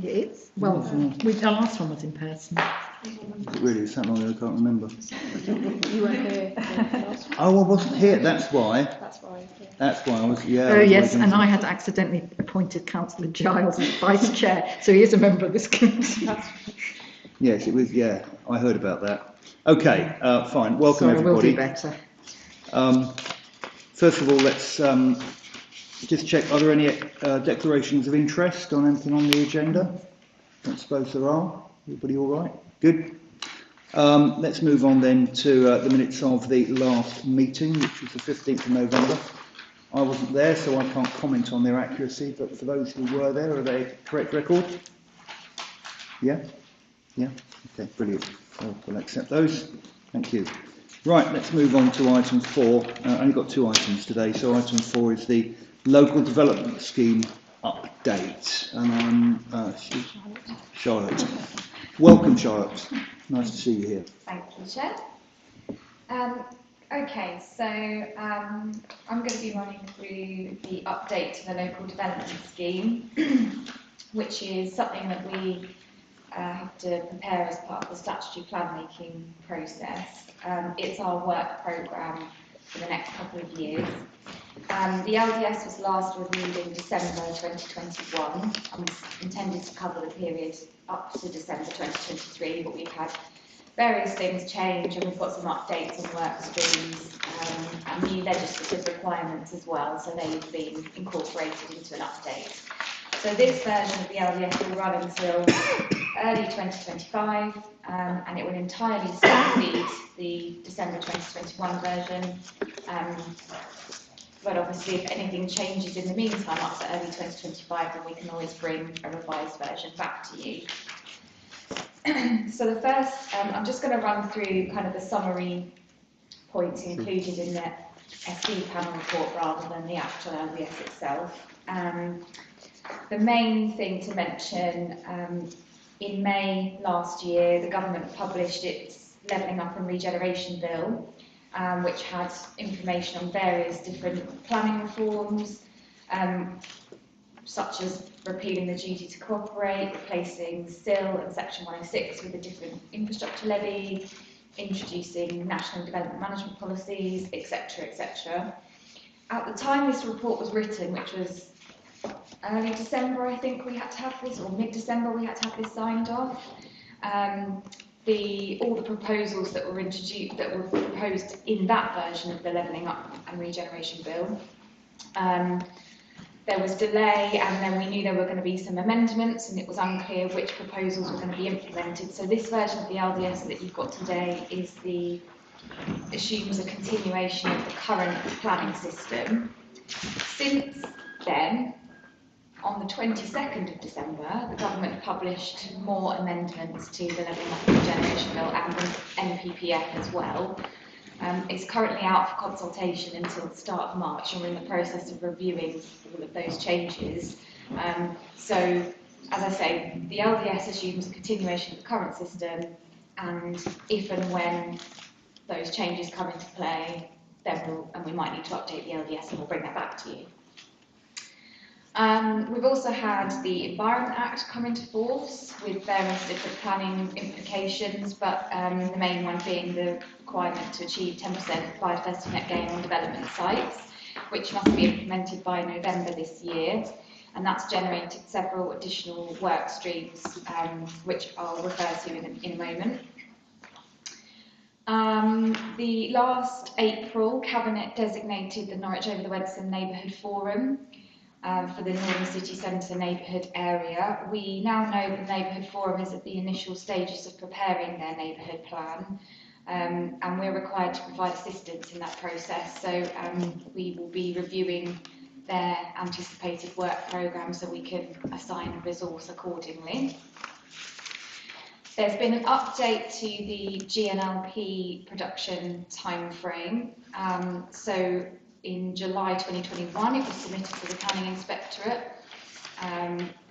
It is. Well, our last one was in person. Is it really? It's that long ago, I can't remember. You weren't here. Oh, I wasn't here, that's why. That's why. That's why I was, yeah. Oh, yes, and I had accidentally appointed Councillor Giles as Vice Chair, so he is a member of this committee. Yes, it was, yeah, I heard about that. Okay, fine. Welcome, Sorry, everybody. We'll do better. First of all, let's just check, are there any declarations of interest on anything on the agenda? I don't suppose there are. Everybody all right? Good. Let's move on then to the minutes of the last meeting, which was the 15th of November. I wasn't there, so I can't comment on their accuracy, but for those who were there, are they correct record? Yeah? Yeah? Okay, brilliant. So we'll accept those. Thank you. Right, let's move on to item 4. I've only got 2 items today, so item 4 is the Local Development Scheme update. And I'm Charlotte. Welcome, Charlotte. Nice to see you here. Thank you, Chair. Okay, so I'm going to be running through the update to the Local Development Scheme, which is something that we have to prepare as part of the statutory plan making process. It's our work programme for the next couple of years. The LDS was last reviewed in December 2021 and was intended to cover the period up to December 2023, but we've had various things change and we've got some updates on work streams and new legislative requirements as well, so they've been incorporated into an update. So this version of the LDS will run until early 2025 and it will entirely supersede the December 2021 version. But obviously if anything changes in the meantime up to early 2025, then we can always bring a revised version back to you. So the first, I'm just going to run through kind of the summary points included in the SD panel report rather than the actual LDS itself. The main thing to mention, in May last year, the government published its Levelling Up and Regeneration Bill, which had information on various different planning reforms, such as repealing the duty to cooperate, replacing SIL and Section 106 with a different infrastructure levy, introducing national development management policies, etc., etc. At the time this report was written, which was early December, I think we had to have this, or mid-December we had to have this signed off. All the proposals that were introduced, that were proposed in that version of the Levelling Up and Regeneration Bill, there was delay, and then we knew there were going to be some amendments, and it was unclear which proposals were going to be implemented. So this version of the LDS that you've got today assumes a continuation of the current planning system. Since then, on the 22nd of December, the government published more amendments to the Levelling Up and Regeneration Bill and the NPPF as well. It's currently out for consultation until the start of March, and we're in the process of reviewing all of those changes. So, as I say, the LDS assumes a continuation of the current system, and if and when those changes come into play, then we might need to update the LDS, and we'll bring that back to you. We've also had the Environment Act come into force with various different planning implications, but the main one being the requirement to achieve 10% biodiversity net gain on development sites, which must be implemented by November this year, and that's generated several additional work streams, which I'll refer to in a moment. The last April, Cabinet designated the Norwich over the Wensum Neighbourhood Forum for the Northern City Centre neighbourhood area. We now know that the Neighbourhood Forum is at the initial stages of preparing their neighbourhood plan, and we're required to provide assistance in that process. So we will be reviewing their anticipated work programme so we can assign a resource accordingly. There's been an update to the GNLP production timeframe. So in July 2021, it was submitted to the Planning Inspectorate.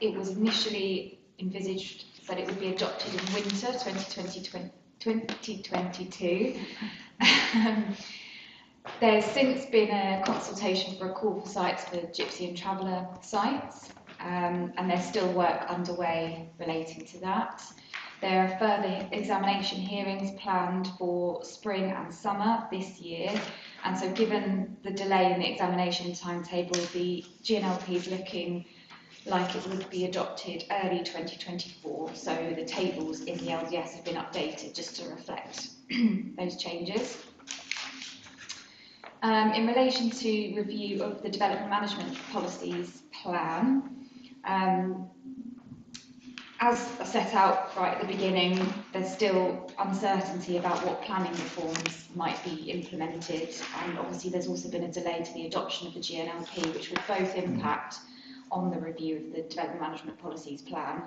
It was initially envisaged that it would be adopted in winter 2022. There's since been a consultation for a call for sites for Gypsy and Traveller sites. and there's still work underway relating to that. There are further examination hearings planned for spring and summer this year, and so given the delay in the examination timetable, the GNLP is looking like it would be adopted early 2024, so the tables in the LDS have been updated just to reflect those changes. In relation to review of the Development Management Policies Plan, as set out right at the beginning, there's still uncertainty about what planning reforms might be implemented, and obviously there's also been a delay to the adoption of the GNLP, which would both impact on the review of the Development Management Policies Plan.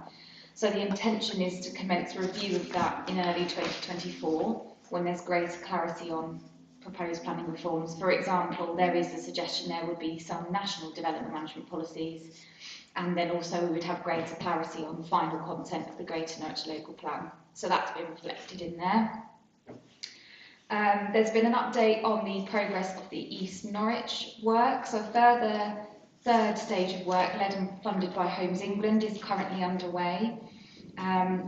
So the intention is to commence a review of that in early 2024, when there's greater clarity on proposed planning reforms. For example, there is a suggestion there would be some national development management policies, and then also we would have greater clarity on the final content of the Greater Norwich Local Plan. So that's been reflected in there. There's been an update on the progress of the East Norwich work. So a further third stage of work, led and funded by Homes England, is currently underway,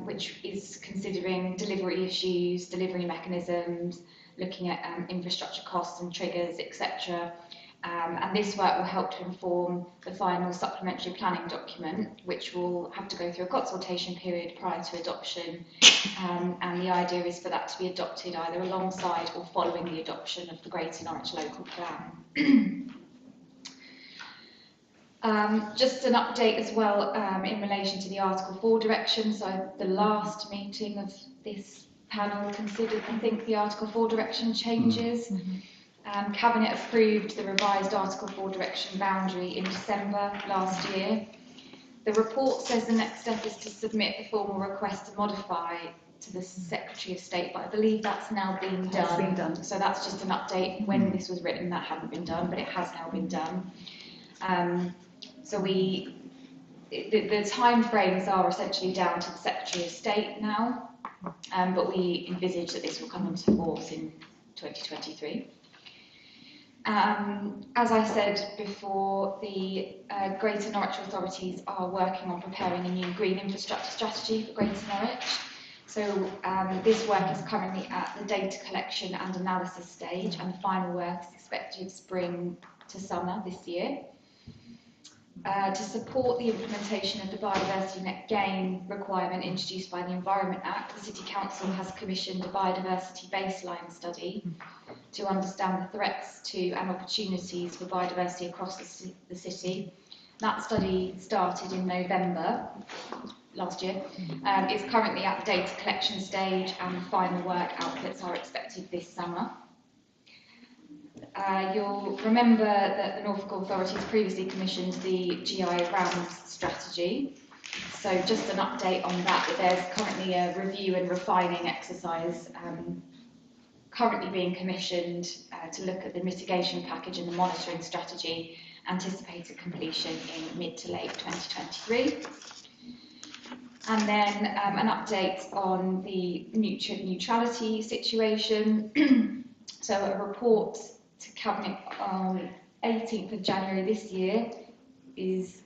which is considering delivery issues, delivery mechanisms, looking at infrastructure costs and triggers, etc. And this work will help to inform the final supplementary planning document, which will have to go through a consultation period prior to adoption. And the idea is for that to be adopted either alongside or following the adoption of the Greater Norwich Local Plan. Just an update as well in relation to the Article 4 direction. So the last meeting of this panel considered, I think, the Article 4 direction changes. Cabinet approved the revised Article 4 direction boundary in December last year. The report says the next step is to submit the formal request to modify to the Secretary of State, but I believe that's now been done. It's been done. So that's just an update. When this was written, that hadn't been done, but it has now been done. So the time frames are essentially down to the Secretary of State now, but we envisage that this will come into force in 2023. As I said before, the Greater Norwich authorities are working on preparing a new green infrastructure strategy for Greater Norwich. So this work is currently at the data collection and analysis stage, and the final work is expected spring to summer this year. To support the implementation of the biodiversity net gain requirement introduced by the Environment Act, the City Council has commissioned a biodiversity baseline study to understand the threats to and opportunities for biodiversity across the city. That study started in November last year. It's currently at the data collection stage, and the final work outputs are expected this summer. You'll remember that the Norfolk authorities previously commissioned the GI RAMS strategy. So just an update on that, there's currently a review and refining exercise currently being commissioned to look at the mitigation package and the monitoring strategy, anticipated completion in mid to late 2023. And then an update on the nutrient neutrality situation. So a report to Cabinet on 18th of January this year is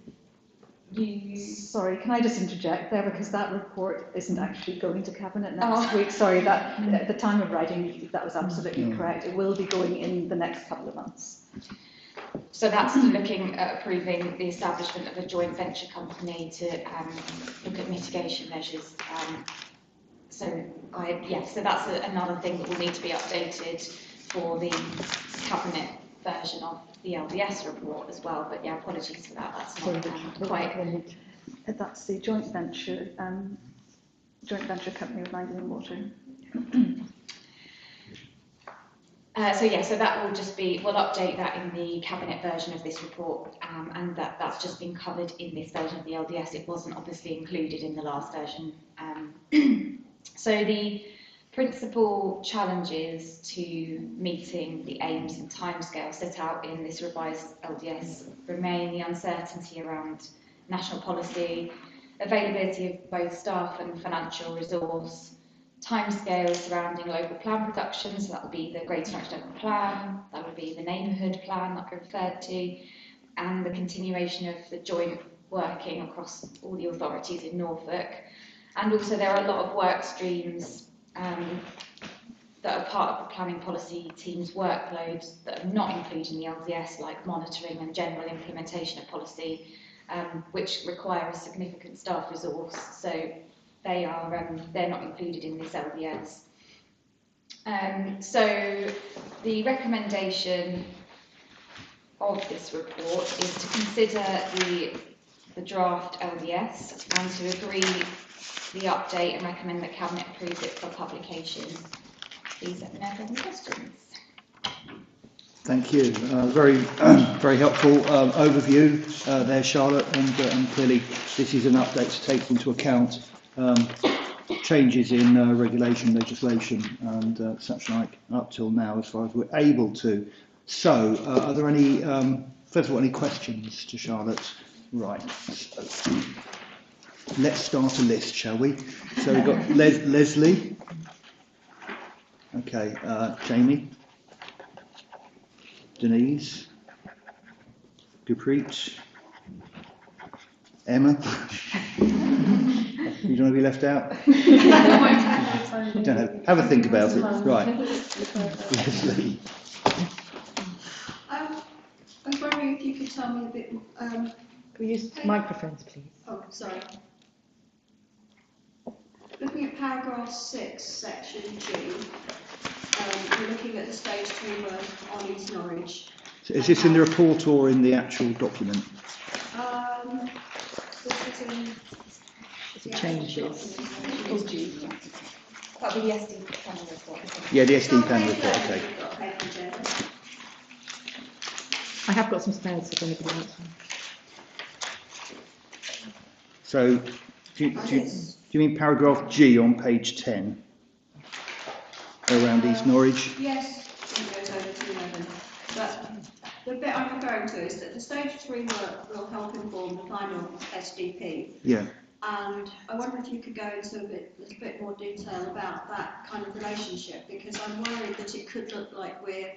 Sorry, can I just interject there, because that report isn't actually going to Cabinet next week. Sorry, that at the time of writing, that was absolutely correct. It will be going in the next couple of months. So that's looking at approving the establishment of a joint venture company to look at mitigation measures. So that's another thing that will need to be updated for the Cabinet version of the LDS report as well. But yeah, apologies for that. That's not quite. That's the joint venture company with Langdon Water. So that will just be, we'll update that in the Cabinet version of this report, and that's just been covered in this version of the LDS. It wasn't obviously included in the last version. So the principal challenges to meeting the aims and timescales set out in this revised LDS remain the uncertainty around national policy, availability of both staff and financial resource, timescales surrounding local plan production, so that would be the Greater Norwich Local Plan, that would be the neighbourhood plan that I referred to, and the continuation of the joint working across all the authorities in Norfolk. And also there are a lot of work streams that are part of the planning policy team's workload that are not included in the LDS, like monitoring and general implementation of policy, which require a significant staff resource. So they are they're not included in this LDS. So the recommendation of this report is to consider the draft LDS and to agree the update and recommend that Cabinet approves it for publication. Please let me know if you have any questions. Thank you. Very, very helpful overview there, Charlotte. And clearly, this is an update to take into account changes in regulation, legislation, and such like up till now, as far as we're able to. So, are there any, first of all, any questions to Charlotte? Right. So, let's start a list, shall we? So we've got Leslie. Okay, Jamie. Denise. Gurpreet. Emma. You don't want to be left out? Don't know. Have a think about it. Right. Leslie. I was wondering if you could tell me a bit. Can we use microphones, please? Oh, sorry. Looking at paragraph 6, section G, we're looking at the stage 3 work on East Norwich. So is this in the report or in the actual document? This is in The changes. Oh, G. That'll be the SD panel report, isn't it? Yeah, the SD panel report, okay. I have got some spares if anybody wants one. So, do you mean paragraph G on page 10? Around East Norwich? Yes, it goes over to 11. But the bit I'm referring to is that the stage 3 work will help inform the final SDP. Yeah. And I wonder if you could go into a little bit more detail about that kind of relationship, because I'm worried that it could look like we're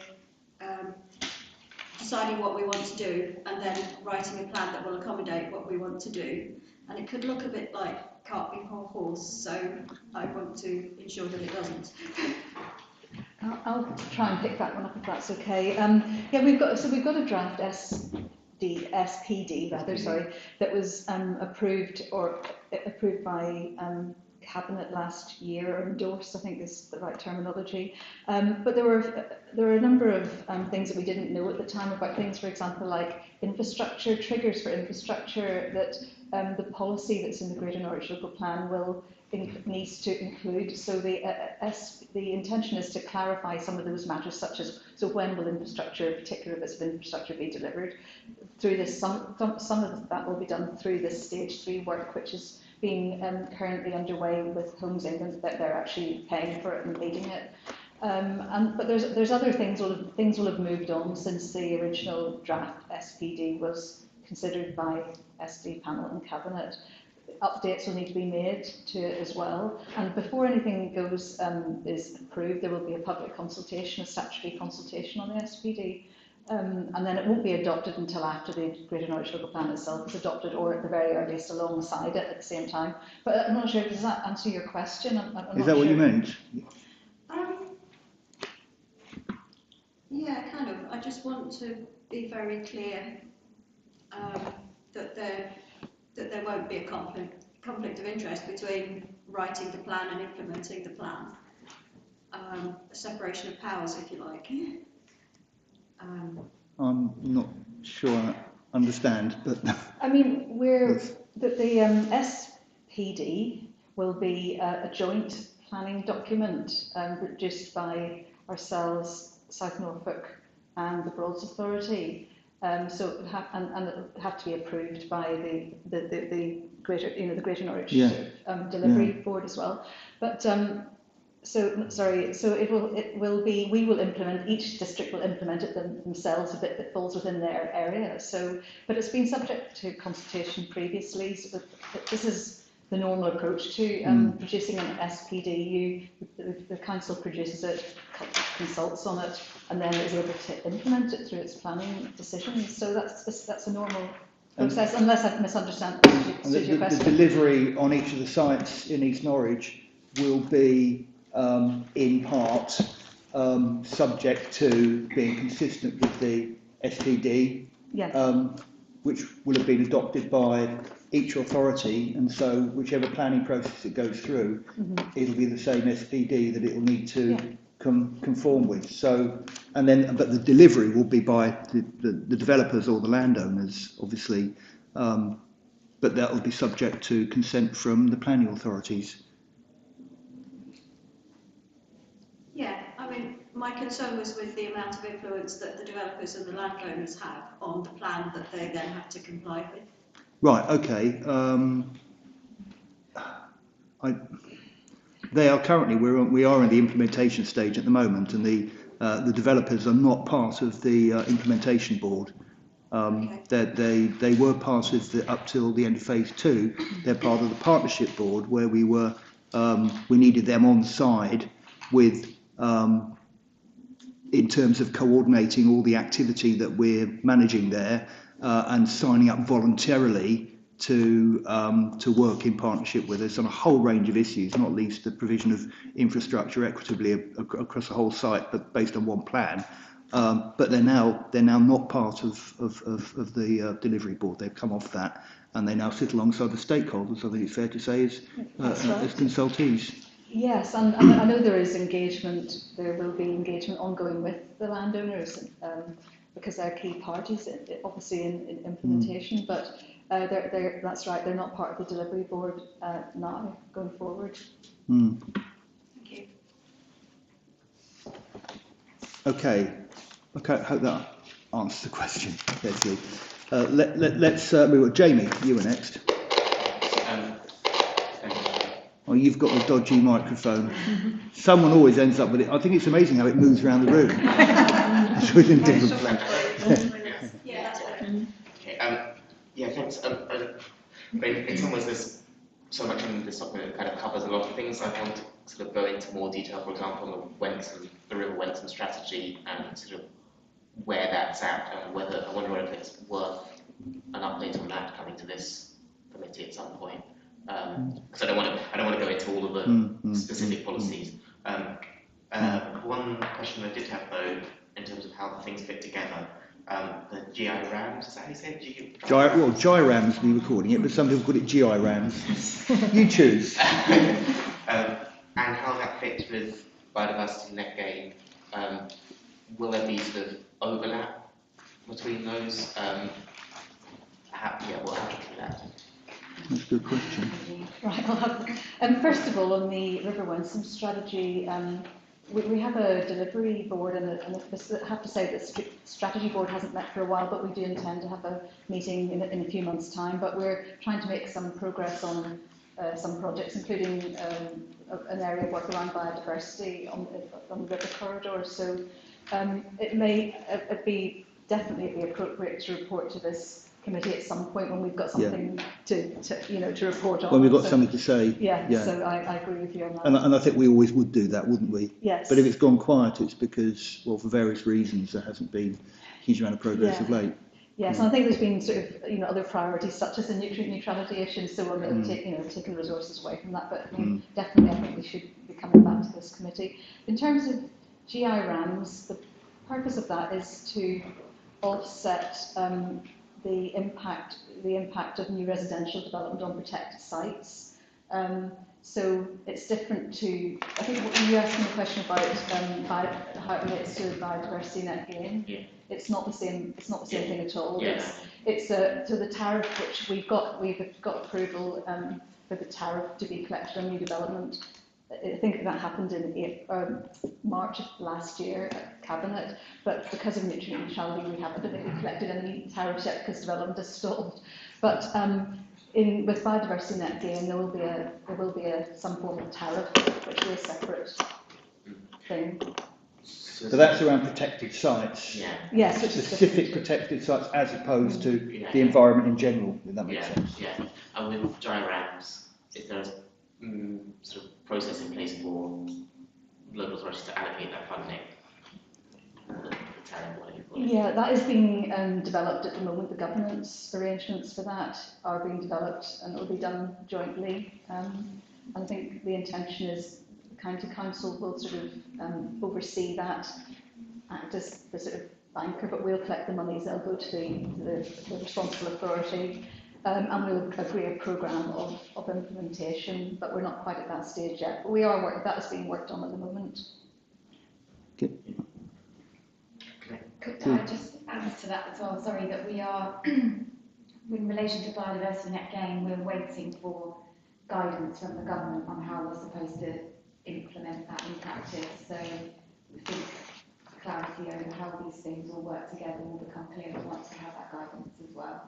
deciding what we want to do and then writing a plan that will accommodate what we want to do. And it could look a bit like cart before horse, so I want to ensure that it doesn't. I'll try and pick that one up if that's okay. Yeah, we've got a draft SPD rather, sorry, that was approved by Cabinet last year, or endorsed, I think is the right terminology. But there were a number of things that we didn't know at the time about things, for example, like infrastructure, triggers for infrastructure that the policy that's in the Greater Norwich Local Plan needs to include. So the intention is to clarify some of those matters, such as, so when will infrastructure, particular bits of infrastructure, be delivered through this? Some of that will be done through this stage 3 work, which is being currently underway with Homes England, that they're actually paying for it and leading it. But there's other things. Things will have moved on since the original draft SPD was considered by SD panel and Cabinet. Updates will need to be made to it as well. And before anything is approved, there will be a public consultation, a statutory consultation on the SPD. And then it won't be adopted until after the Greater Norwich Local Plan itself is adopted, or at the very earliest alongside it at the same time. But I'm not sure, does that answer your question? Is that what you meant? Yeah, kind of. I just want to be very clear that there won't be a conflict of interest between writing the plan and implementing the plan. A separation of powers, if you like. I'm not sure I understand, but I mean, the SPD will be a joint planning document produced by ourselves, South Norfolk, and the Broads Authority. So it would have, and it would have to be approved by the Greater Norwich Delivery Board as well. But we will implement, each district will implement it themselves, a bit that falls within their area. So, but it's been subject to consultation previously. So this is the normal approach to producing an SPD. The council produces it, consults on it, and then is able to implement it through its planning decisions. So that's a normal process, unless I've misunderstood And your the question. delivery on each of the sites in East Norwich will be in part subject to being consistent with the SPD, Yes. which will have been adopted by each authority, and so whichever planning process it goes through, it'll be the same SPD that it will need to conform with. So, and then, but the delivery will be by the developers or the landowners, obviously, but that will be subject to consent from the planning authorities. Yeah, I mean, my concern was with the amount of influence that the developers and the landowners have on the plan that they then have to comply with. Right, okay. They are currently, we are in the implementation stage at the moment, and the developers are not part of the implementation board. They were part of up till the end of phase 2. They're part of the partnership board, where we needed them on side with in terms of coordinating all the activity that we're managing there, and signing up voluntarily to work in partnership with us on a whole range of issues, not least the provision of infrastructure equitably across the whole site, but based on one plan. But they're now not part of the delivery board. They've come off that, and they now sit alongside the stakeholders, I think it's fair to say, as consultees. Yes, and I know there is engagement, there will be engagement ongoing with the landowners, because they're key parties, obviously, in implementation, but that's right, they're not part of the delivery board now, going forward. Thank you. Okay, I hope that answers the question, Leslie. Let's move on. Jamie, you were next. Oh, you've got the dodgy microphone. Someone always ends up with it. I think it's amazing how it moves around the room. It's within different places. Yeah, that's better. Okay, yeah, thanks. In some ways, there's so much in this document that kind of covers a lot of things. I want to sort of go into more detail, for example, on the River Wentham strategy and sort of where that's at, and I wonder whether it's worth an update on that coming to this committee at some point. Because I don't want to go into all of the specific policies. One question I did have though, in terms of how the things fit together, the GI-RAMs, is that how you say it? GI-RAMs we were calling it, but some people call it GI-RAMs. You choose. And how that fits with biodiversity net gain. Will there be sort of overlap between those? How to do that? That's a good question. Right, I'll have. First of all, on the River Wentham strategy, we have a delivery board, and I have to say that the strategy board hasn't met for a while, but we do intend to have a meeting in a few months' time. But we're trying to make some progress on some projects, including an area of work around biodiversity on the river corridor. So it may definitely be appropriate to report to this committee at some point when we've got something to report on. When we've got something to say. Yeah. So I agree with you on that. And I think we always would do that, wouldn't we? Yes. But if it's gone quiet, it's because, well, for various reasons, there hasn't been a huge amount of progress of late. Yes, and I think there's been sort of other priorities such as the nutrient neutrality issue and so on that have taken resources away from that. But definitely, I think we should be coming back to this committee. In terms of GI-RAMs, the purpose of that is to offset the impact of new residential development on protected sites. So it's different to, I think what you asked me a question about how it relates to biodiversity net gain. Yeah. It's not the same thing at all. Yeah. It's so the tariff which we've got approval for the tariff to be collected on new development. I think that happened in March of last year at Cabinet, but because of nutrient neutrality, we haven't collected any tariffs yet because development is stalled. But with biodiversity net gain, there will be some form of tariff, which will be a separate thing. So that's around protected sites. Yeah. Yes, which specific protected sites as opposed to the environment in general, if that makes sense. Yeah. And with GI-RAMs, is there a sort of process in place for local authorities to allocate that funding? Yeah, that is being developed at the moment. The governance arrangements for that are being developed and it will be done jointly. And I think the intention is the county council will sort of oversee that, act as the sort of banker, but we'll collect the monies, they'll go to the responsible authority, and we'll agree a programme of implementation, but we're not quite at that stage yet. But we are that is being worked on at the moment. Okay. Could I just add to that as well? Sorry, that we are, in relation to biodiversity net gain, we're waiting for guidance from the government on how we're supposed to implement that in practice. So I think clarity over how these things all work together will become clearer once we have that guidance as well.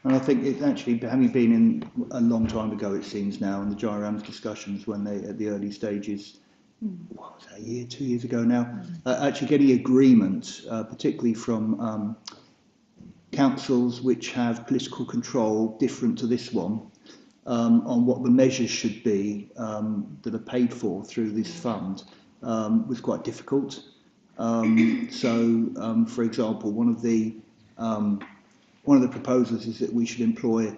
And I think it actually, having been in a long time ago, it seems now, in the GIRAMS discussions when they, at the early stages, what was that, a year, 2 years ago now, actually getting agreement, particularly from councils which have political control different to this one, on what the measures should be that are paid for through this fund, was quite difficult. For example, one of the proposals is that we should employ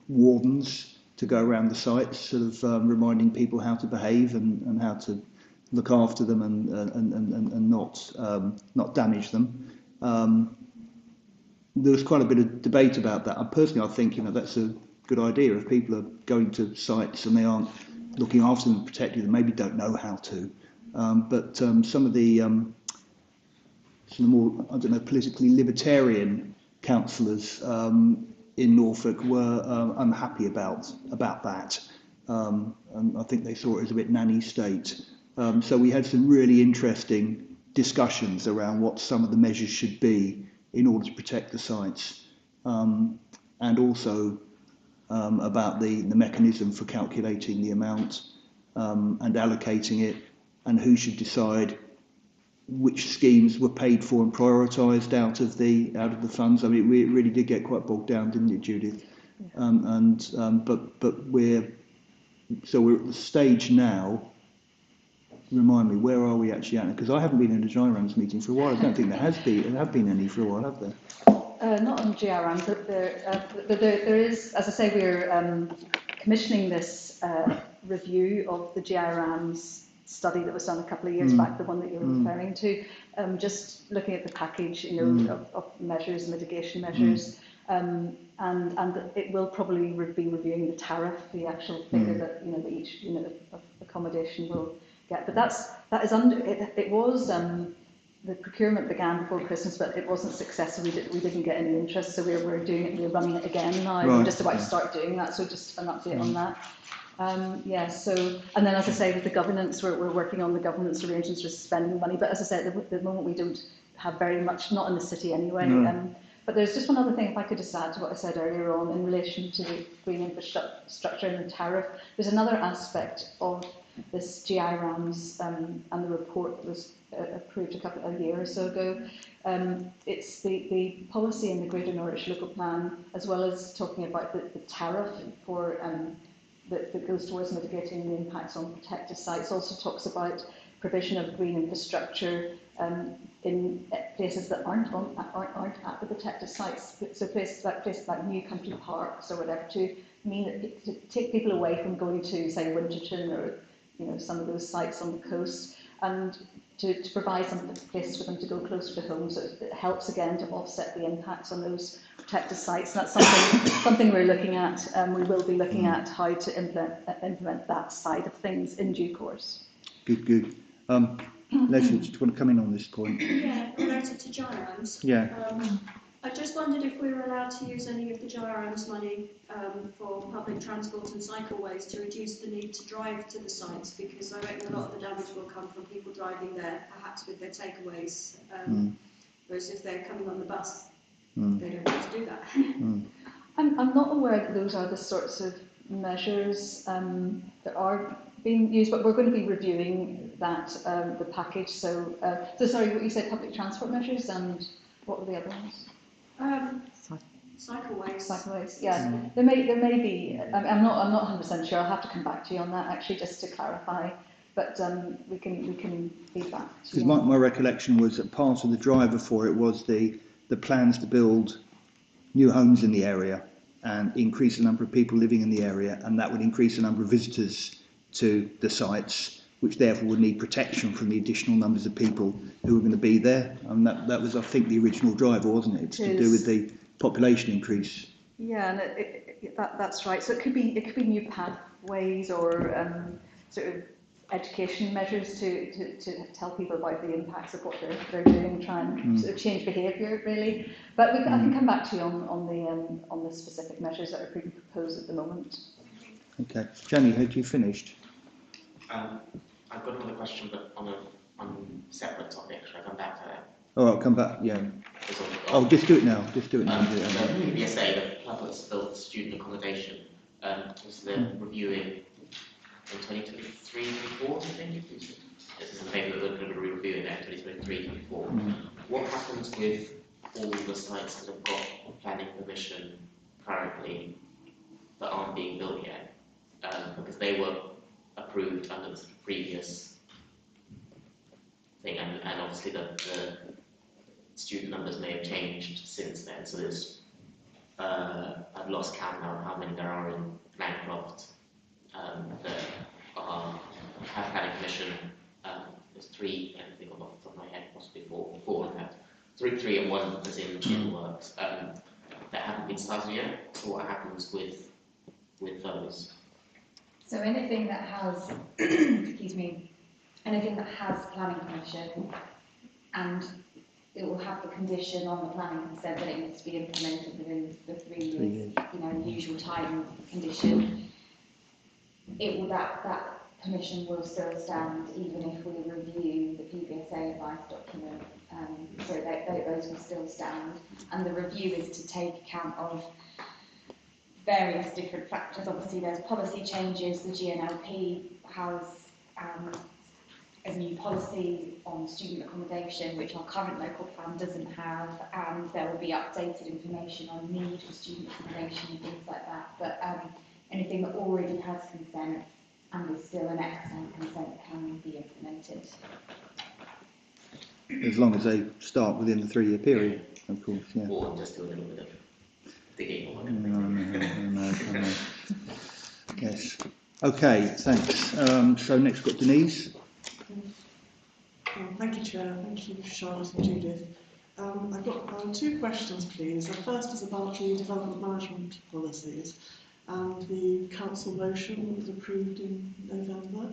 wardens to go around the sites, sort of reminding people how to behave and how to look after them and not damage them. There was quite a bit of debate about that. And personally, I think that's a good idea. If people are going to sites and they aren't looking after them and protecting them, maybe don't know how to. But some of the more, I don't know, politically libertarian councillors in Norfolk were unhappy about that, and I think they saw it as a bit nanny state. So we had some really interesting discussions around what some of the measures should be in order to protect the sites, and also about the mechanism for calculating the amount and allocating it, and who should decide which schemes were paid for and prioritised out of the funds. I mean, it really did get quite bogged down, didn't it, Judith? But we're at the stage now. Remind me, where are we actually at? Because I haven't been in a GIRAMS meeting for a while. I don't think there have been any for a while, have there? Not on GRM, but there is, as I say, we're commissioning this review of the GRM's study that was done a couple of years back, the one that you're referring to, just looking at the package, of measures, mitigation measures, and it will probably be reviewing the tariff, the actual figure that that each unit of accommodation will get. But that is under it was the procurement began before Christmas, but it wasn't successful. We didn't get any interest, so we're doing it. We're running it again now. Right. We're just about to start doing that, so just an update on that. So, and then as I say, with the governance, we're working on the governance arrangements for spending money, but as I said, at the moment we don't have very much, not in the city anyway. But there's just one other thing, if I could just add to what I said earlier on in relation to the green infrastructure and the tariff. There's another aspect of this GIRAMS and the report that was approved a year or so ago. It's the policy in the Greater Norwich Local Plan, as well as talking about the tariff for that goes towards mitigating the impacts on protected sites, also talks about provision of green infrastructure in places that aren't at the protected sites, so places like New Country Parks or whatever, to take people away from going to, say, Winterton or some of those sites on the coast, and to provide some places for them to go closer to home, so it helps again to offset the impacts on those protected sites. And that's something we're looking at. We will be looking at how to implement that side of things in due course. Good. Leslie, do you want to come in on this point? Yeah, related to GIRAMS. Yeah. I just wondered if we were allowed to use any of the GIRAMS money for public transport and cycleways to reduce the need to drive to the sites, because I reckon a lot of the damage will come from people driving there, perhaps with their takeaways, whereas if they're coming on the bus, they don't need to do that. I'm not aware that those are the sorts of measures that are being used, but we're going to be reviewing that, the package. So sorry, what you said, public transport measures, and what were the other ones? Cycleways. Cycleways, yeah. There may be. I'm not 100% sure. I'll have to come back to you on that actually, just to clarify. But we can feed back to Because you. my recollection was that part of the driver for it was the plans to build new homes in the area and increase the number of people living in the area, and that would increase the number of visitors to the sites, which therefore would need protection from the additional numbers of people who were going to be there. And that was, I think, the original driver, wasn't it? It's to do with the population increase. Yeah, and that's right. So it could be new pathways or sort of education measures to tell people about the impacts of what they're doing, try and sort of change behaviour really. But I can come back to you on the specific measures that are being proposed at the moment. Okay, Jenny, had you finished? I've got another question, but on a separate topic. Should I come back to that? Oh, I'll come back. Yeah. Oh, just do it now. Just do it now. The PBSA, the purpose-built student accommodation, was the reviewing in 2023-24, I think. This is the paper that we're going to be reviewing there, 2023-24. What happens with all the sites that have got planning permission currently that aren't being built yet? Because they were approved under the previous thing, and obviously the student numbers may have changed since then. So there's, I've lost count now how many there are in Lancroft that have planning permission. There's 3, I think off the top of my head, possibly 4 in fact. 3 and 1 is in the works that haven't been started yet. So what happens with those? So anything that has, excuse me, anything that has planning permission, and it will have the condition on the planning consent that it needs to be implemented within the 3 years, usual time condition. It will that permission will still stand even if we review the PBSA advice document. So those will still stand, and the review is to take account of various different factors. Obviously, there's policy changes. The GNLP has a new policy on student accommodation, which our current local plan doesn't have, and there will be updated information on need for student accommodation and things like that. But anything that already has consent and is still an ex-ante consent can be implemented. As long as they start within the 3-year period, of course, yeah. Or just do a little bit of digging or No. Yes. Okay, thanks. So next we've got Denise. Thank you, Chair. Thank you, Charlotte and Judith. I've got 2 questions, please. The first is about the development management policies. And the council motion was approved in November,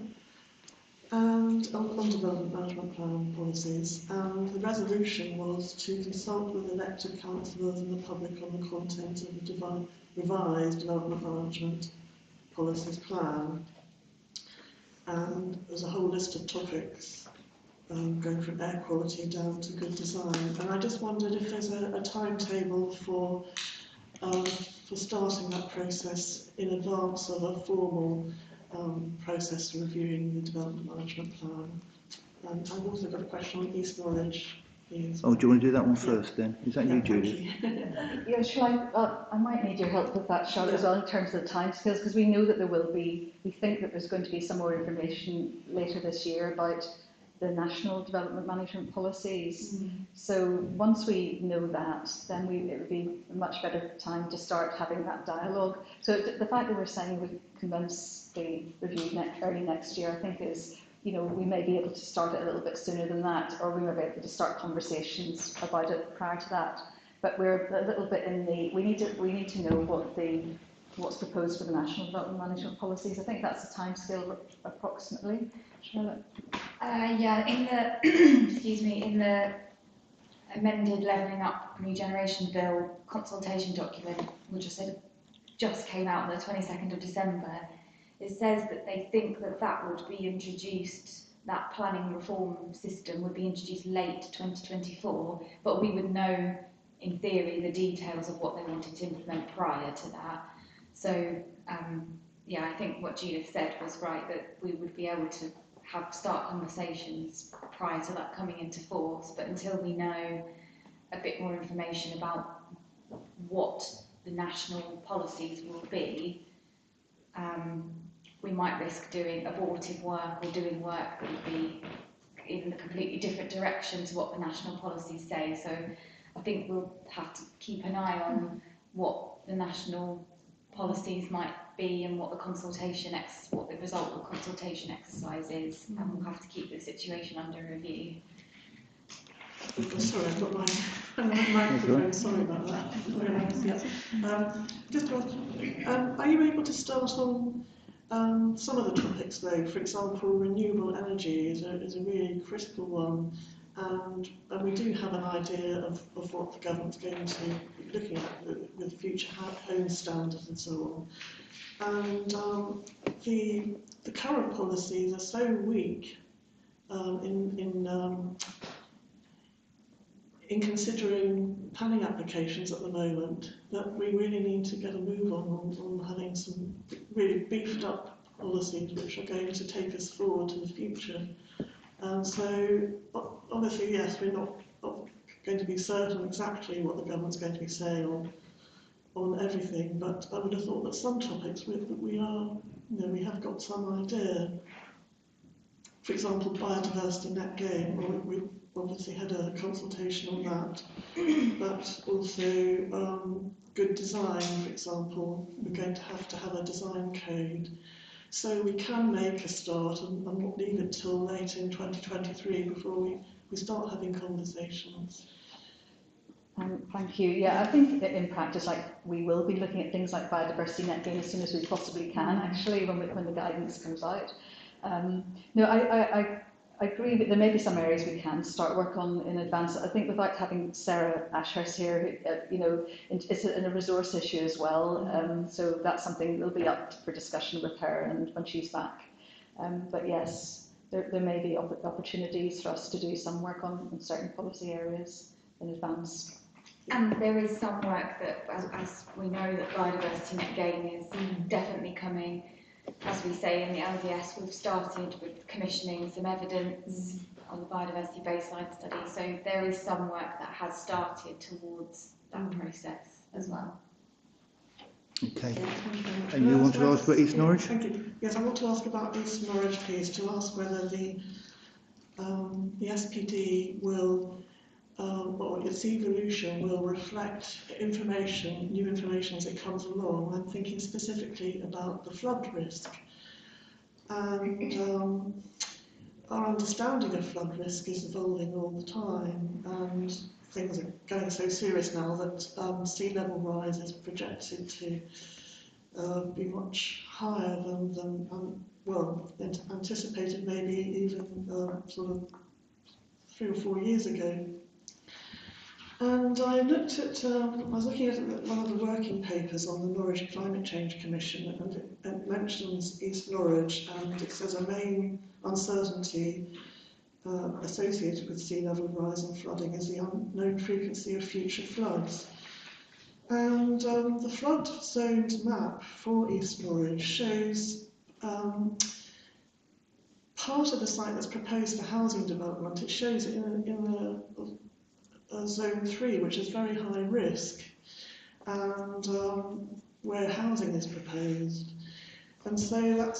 and on development management plan policies. And the resolution was to consult with elected councillors and the public on the content of the revised development management policies plan. And there's a whole list of topics going from air quality down to good design. And I just wondered if there's a timetable for starting that process in advance of a formal process reviewing the development management plan. I've also got a question on East Norwich, please. Oh, do you want to do that one first then? Is that you, Judith? Yeah, shall I might need your help with that, Charlotte, as well, in terms of the timescales, because we know that we think that there's going to be some more information later this year about the national development management policies. So once we know that, then it would be a much better time to start having that dialogue. So the fact that we're saying we commence the review early next year, I think is, we may be able to start it a little bit sooner than that, or we may be able to start conversations about it prior to that. But we're a little bit we need to know what's proposed for the national development management policies. I think that's the timescale approximately. Charlotte? Yeah, in the in the amended Levelling Up Regeneration Bill consultation document, which I said just came out on the 22nd of December, it says that they think that would be introduced, that planning reform system would be introduced late 2024, but we would know, in theory, the details of what they wanted to implement prior to that. So, yeah, I think what Judith said was right, that we would be able to start conversations prior to that coming into force, but until we know a bit more information about what the national policies will be, we might risk doing abortive work or doing work that would be in a completely different direction to what the national policies say. So I think we'll have to keep an eye on what the national policies might be and what the what the result of the consultation exercise is, and we'll have to keep the situation under review. Sorry, I've got my microphone, sorry about that. Just to ask, are you able to start on some of the topics though? For example, renewable energy is a really critical one, and we do have an idea of what the government's going to be looking at with future home standards and so on. And the current policies are so weak in considering planning applications at the moment, that we really need to get a move on having some really beefed up policies which are going to take us forward to the future. And so, obviously, yes, we're not going to be certain exactly what the government's going to be saying on everything, but I would have thought that some topics we have got some idea. For example, biodiversity net gain, we obviously had a consultation on that, but also good design, for example, we're going to have a design code. So we can make a start and not leave it till late in 2023 before we start having conversations. Thank you. Yeah, I think that in practice, we will be looking at things like biodiversity net gain as soon as we possibly can, actually, when the guidance comes out. No, I agree that there may be some areas we can start work on in advance. I think without having Sarah Ashurst here, it's a resource issue as well. So that's something that'll be up for discussion with her and when she's back. But yes, there may be opportunities for us to do some work on certain policy areas in advance. And there is some work that, as we know, that biodiversity net gain is definitely coming. As we say in the LDS, we've started with commissioning some evidence on the biodiversity baseline study. So there is some work that has started towards that process as well. Okay. And you want to ask about East Norwich? Thank you. Yes, I want to ask about East Norwich, please, to ask whether the SPD will, or its evolution will reflect new information as it comes along. I'm thinking specifically about the flood risk. And our understanding of flood risk is evolving all the time, and things are going so serious now that sea level rise is projected to be much higher than anticipated maybe even sort of 3 or 4 years ago. And I looked at, I was looking at one of the working papers on the Norwich Climate Change Commission, and it mentions East Norwich, and it says a main uncertainty associated with sea level rise and flooding is the unknown frequency of future floods. And the flood zones map for East Norwich shows part of the site that's proposed for housing development. It shows it in Zone 3, which is very high risk, and where housing is proposed. And so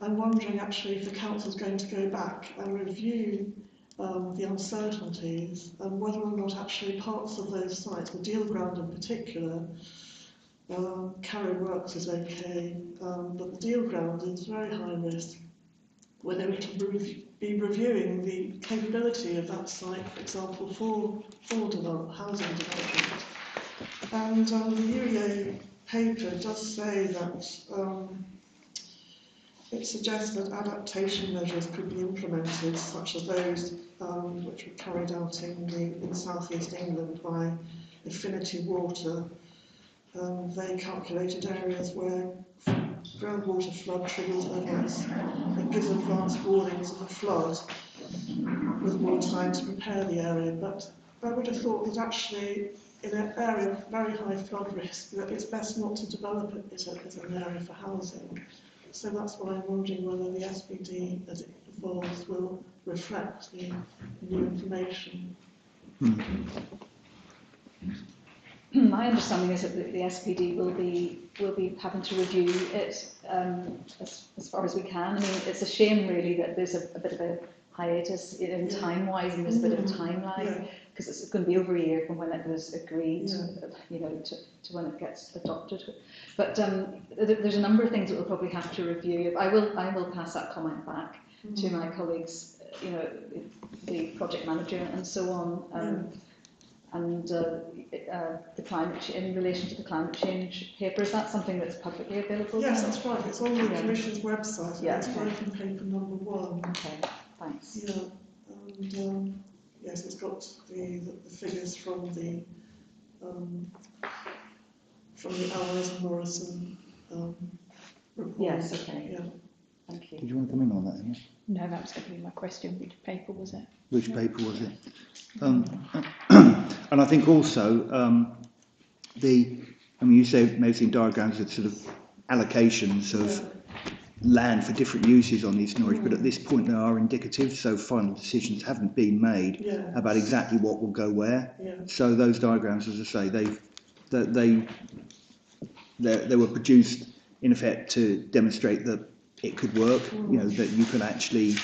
I'm wondering actually if the council's going to go back and review the uncertainties and whether or not actually parts of those sites, the deal ground in particular, Carrow Works is okay, but the deal ground is very high risk, whether we can be reviewing the capability of that site, for example, for housing development. And the UEA paper does say that it suggests that adaptation measures could be implemented, such as those which were carried out in South East England by Affinity Water. They calculated areas where groundwater flood triggers events and gives advanced warnings of a flood with more time to prepare the area. But I would have thought that actually in an area of very high flood risk that it's best not to develop it as an area for housing. So that's why I'm wondering whether the SPD as it evolves will reflect the new information. my understanding is that the SPD will be having to review it as far as we can. I mean, it's a shame really that there's a bit of a hiatus in time-wise, and there's a bit of a timeline, because it's going to be over a year from when it was agreed, you know, to when it gets adopted. But there's a number of things that we'll probably have to review. I will pass that comment back to my colleagues, you know, the project manager and so on. And the climate in relation to the climate change paper, is that something that's publicly available? Yes, that's right. It's on the Commission's website. Yeah. It's working paper number 1. Okay, thanks. Yeah, and yes, it's got the figures from the Alvarez and Morrison report. Yes, okay. Yeah. Thank you. Did you want to come in on that, Emma? No, that was going to be my question. Which paper was it? Which paper was it? And I think also I mean, you say may have seen diagrams of sort of allocations of land for different uses on East Norwich, but at this point they are indicative, so final decisions haven't been made about exactly what will go where. So those diagrams, as I say, they were produced in effect to demonstrate that it could work. You know, that you can actually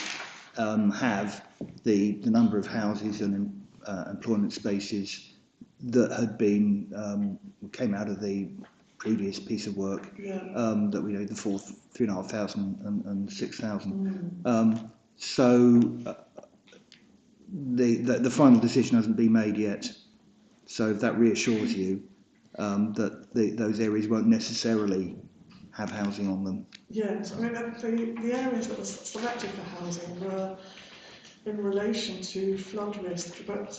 have the number of houses and employment spaces that had been came out of the previous piece of work that we know, the 3,500 and 6,000. So the final decision hasn't been made yet. So if that reassures you that those areas won't necessarily have housing on them. Yes, I mean the areas that were selected for housing were in relation to flood risk, but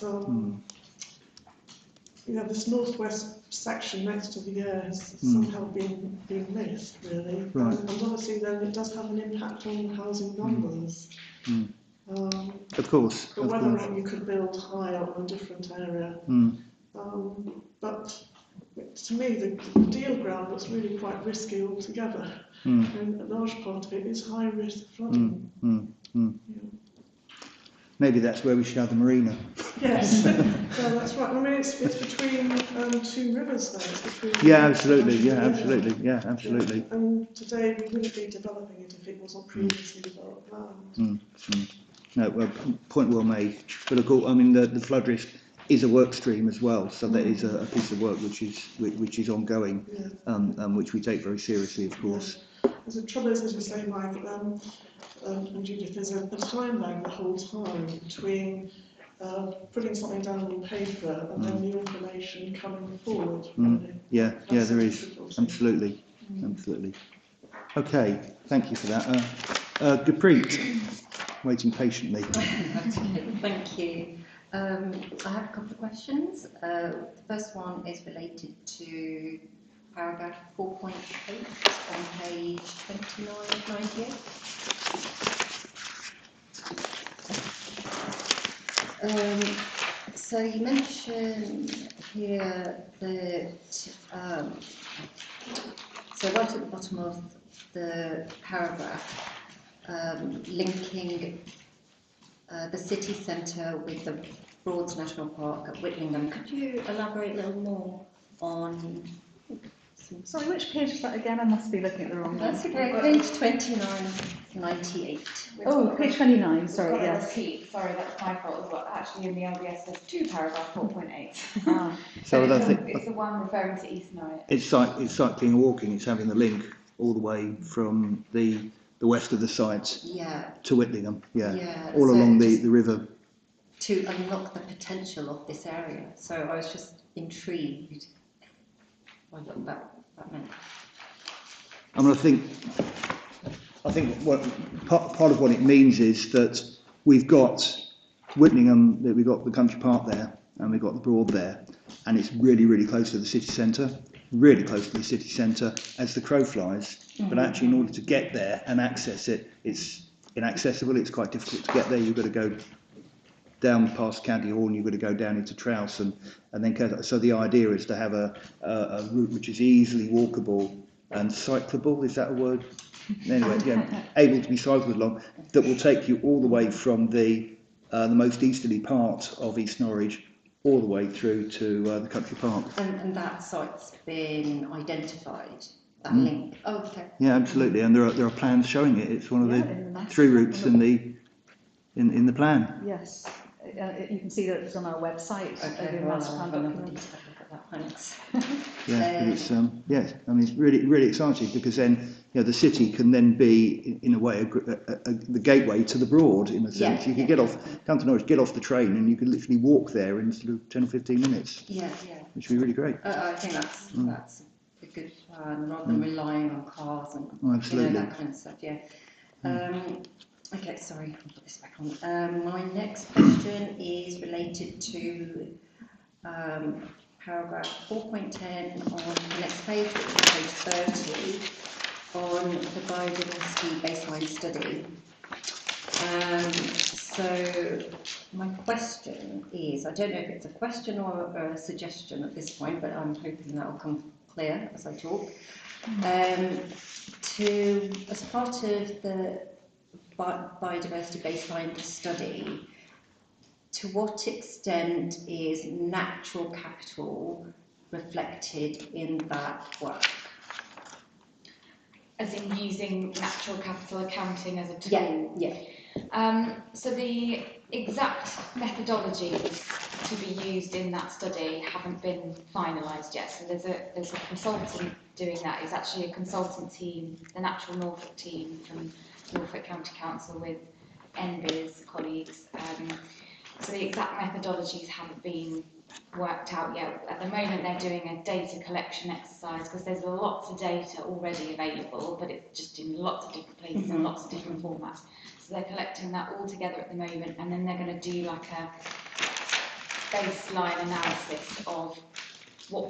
you know, this northwest section next to the air has somehow been missed, really. Right. And obviously then it does have an impact on housing numbers. Of course. But whether or not you could build higher on a different area. But to me, the deal ground looks really quite risky altogether. And a large part of it is high risk flooding. Maybe that's where we should have the marina. Yes, yeah, that's right. I mean, it's between 2 rivers there. It's between Absolutely. Yeah. And today we wouldn't be developing it if it wasn't previously developed land. No, well, point well made. But of course, I mean, the flood risk is a work stream as well. So that is a piece of work which is ongoing, which we take very seriously, of course. The trouble is, as you say, Mike, and Judith, there's a time lag the whole time between putting something down on paper and then the information coming forward. Yeah, there is. Absolutely. Okay, thank you for that. Gurpreet, waiting patiently. Thank you. I have a couple of questions. The first one is related to paragraph 4.8 on page 29 of 98. So you mentioned here that, so right at the bottom of the paragraph, linking the city centre with the Broads National Park at Whitlingham. Could you elaborate a little more on... Sorry, which page is that again? I must be looking at the wrong one. That's okay, page 29, 98. Oh, page 29, sorry, yes. Sorry, that's my fault as well. Actually, in the LDS there's 2 paragraph 4.8. So it's the one referring to East Norwich. It's cycling and walking. It's having the link all the way from the west of the site to Whitlingham. All along the river. To unlock the potential of this area. So I was just intrigued by what that meant. I mean, I think what part of what it means is that we've got Whitlingham, that we've got the country park there, and we've got the Broad there, and it's really, really close to the city centre, as the crow flies. But actually, in order to get there and access it, it's inaccessible. It's quite difficult to get there. You've got to go down past County Hall, and you've got to go down into Trouse, and then so the idea is to have a route which is easily walkable and cyclable. Is that a word? Anyway, able to be cycled along, that will take you all the way from the most easterly part of East Norwich all the way through to the country park. And that site's been identified, that link? Oh, okay. Yeah, absolutely, and there are plans showing it. It's one of Yeah, the in the master 3 routes plan. in the plan. Yes, you can see that it's on our website. Okay, the well, master I'll plan have another document. detailed look at that, thanks. Yeah, but it's yes, I mean it's really exciting because then the city can then be in a way the gateway to the Broad in a sense. You could come to Norwich, get off the train, and you could literally walk there in sort of 10 or 15 minutes. Yeah. Which would be really great. I think that's a good plan rather than relying on cars and Absolutely. that kind of stuff. Yeah. Okay, sorry, I'll put this back on. My next question is related to paragraph 4.10 on the next page, which is page 30, on the biodiversity baseline study. So my question is, I don't know if it's a question or a suggestion at this point, but I'm hoping that will come clear as I talk. As part of the biodiversity baseline study, to what extent is natural capital reflected in that work? As in using natural capital accounting as a tool? Yeah. So the exact methodologies to be used in that study haven't been finalised yet. So there's a consultant doing that. It's actually a consultant team, the Natural Norfolk team from Norfolk County Council with NBIS colleagues. So the exact methodologies haven't been worked out yet. At the moment they're doing a data collection exercise because there's lots of data already available, but it's just in lots of different places and lots of different formats. So they're collecting that all together at the moment, and then they're going to do like a baseline analysis of what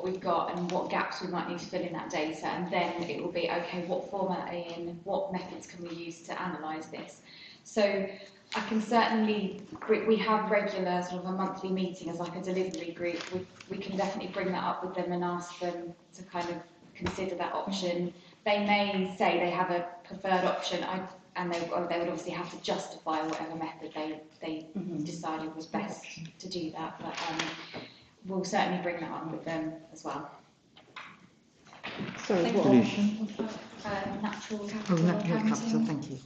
we've got and what gaps we might need to fill in that data, and then it will be okay, what format are in, what methods can we use to analyse this. So I can certainly, we have regular sort of a monthly meeting as like a delivery group. We can definitely bring that up with them and ask them to kind of consider that option. They may say they have a preferred option, and they would obviously have to justify whatever method they decided was best to do that. But we'll certainly bring that up with them as well. Sorry, what Brilliant. option was that? Natural capital Natural accounting. capital, thank you.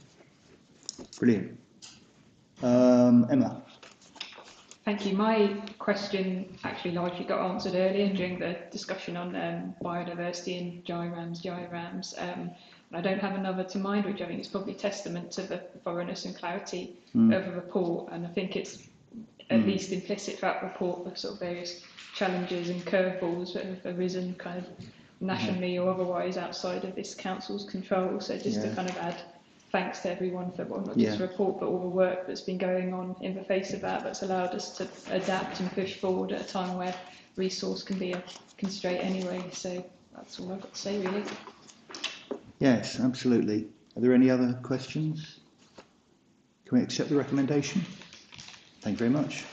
Brilliant. Emma. Thank you. My question actually largely got answered earlier during the discussion on biodiversity and GIRAMs. And I don't have another to mind, which I think is probably testament to the thoroughness and clarity of the report. And I think it's at least implicit throughout the report the sort of various challenges and curveballs that have arisen kind of nationally or otherwise outside of this council's control. So just to kind of add thanks to everyone for not just the report but all the work that's been going on in the face of that's allowed us to adapt and push forward at a time where resource can be a constraint anyway. So that's all I've got to say really. Yes, absolutely. Are there any other questions? Can we accept the recommendation? Thank you very much.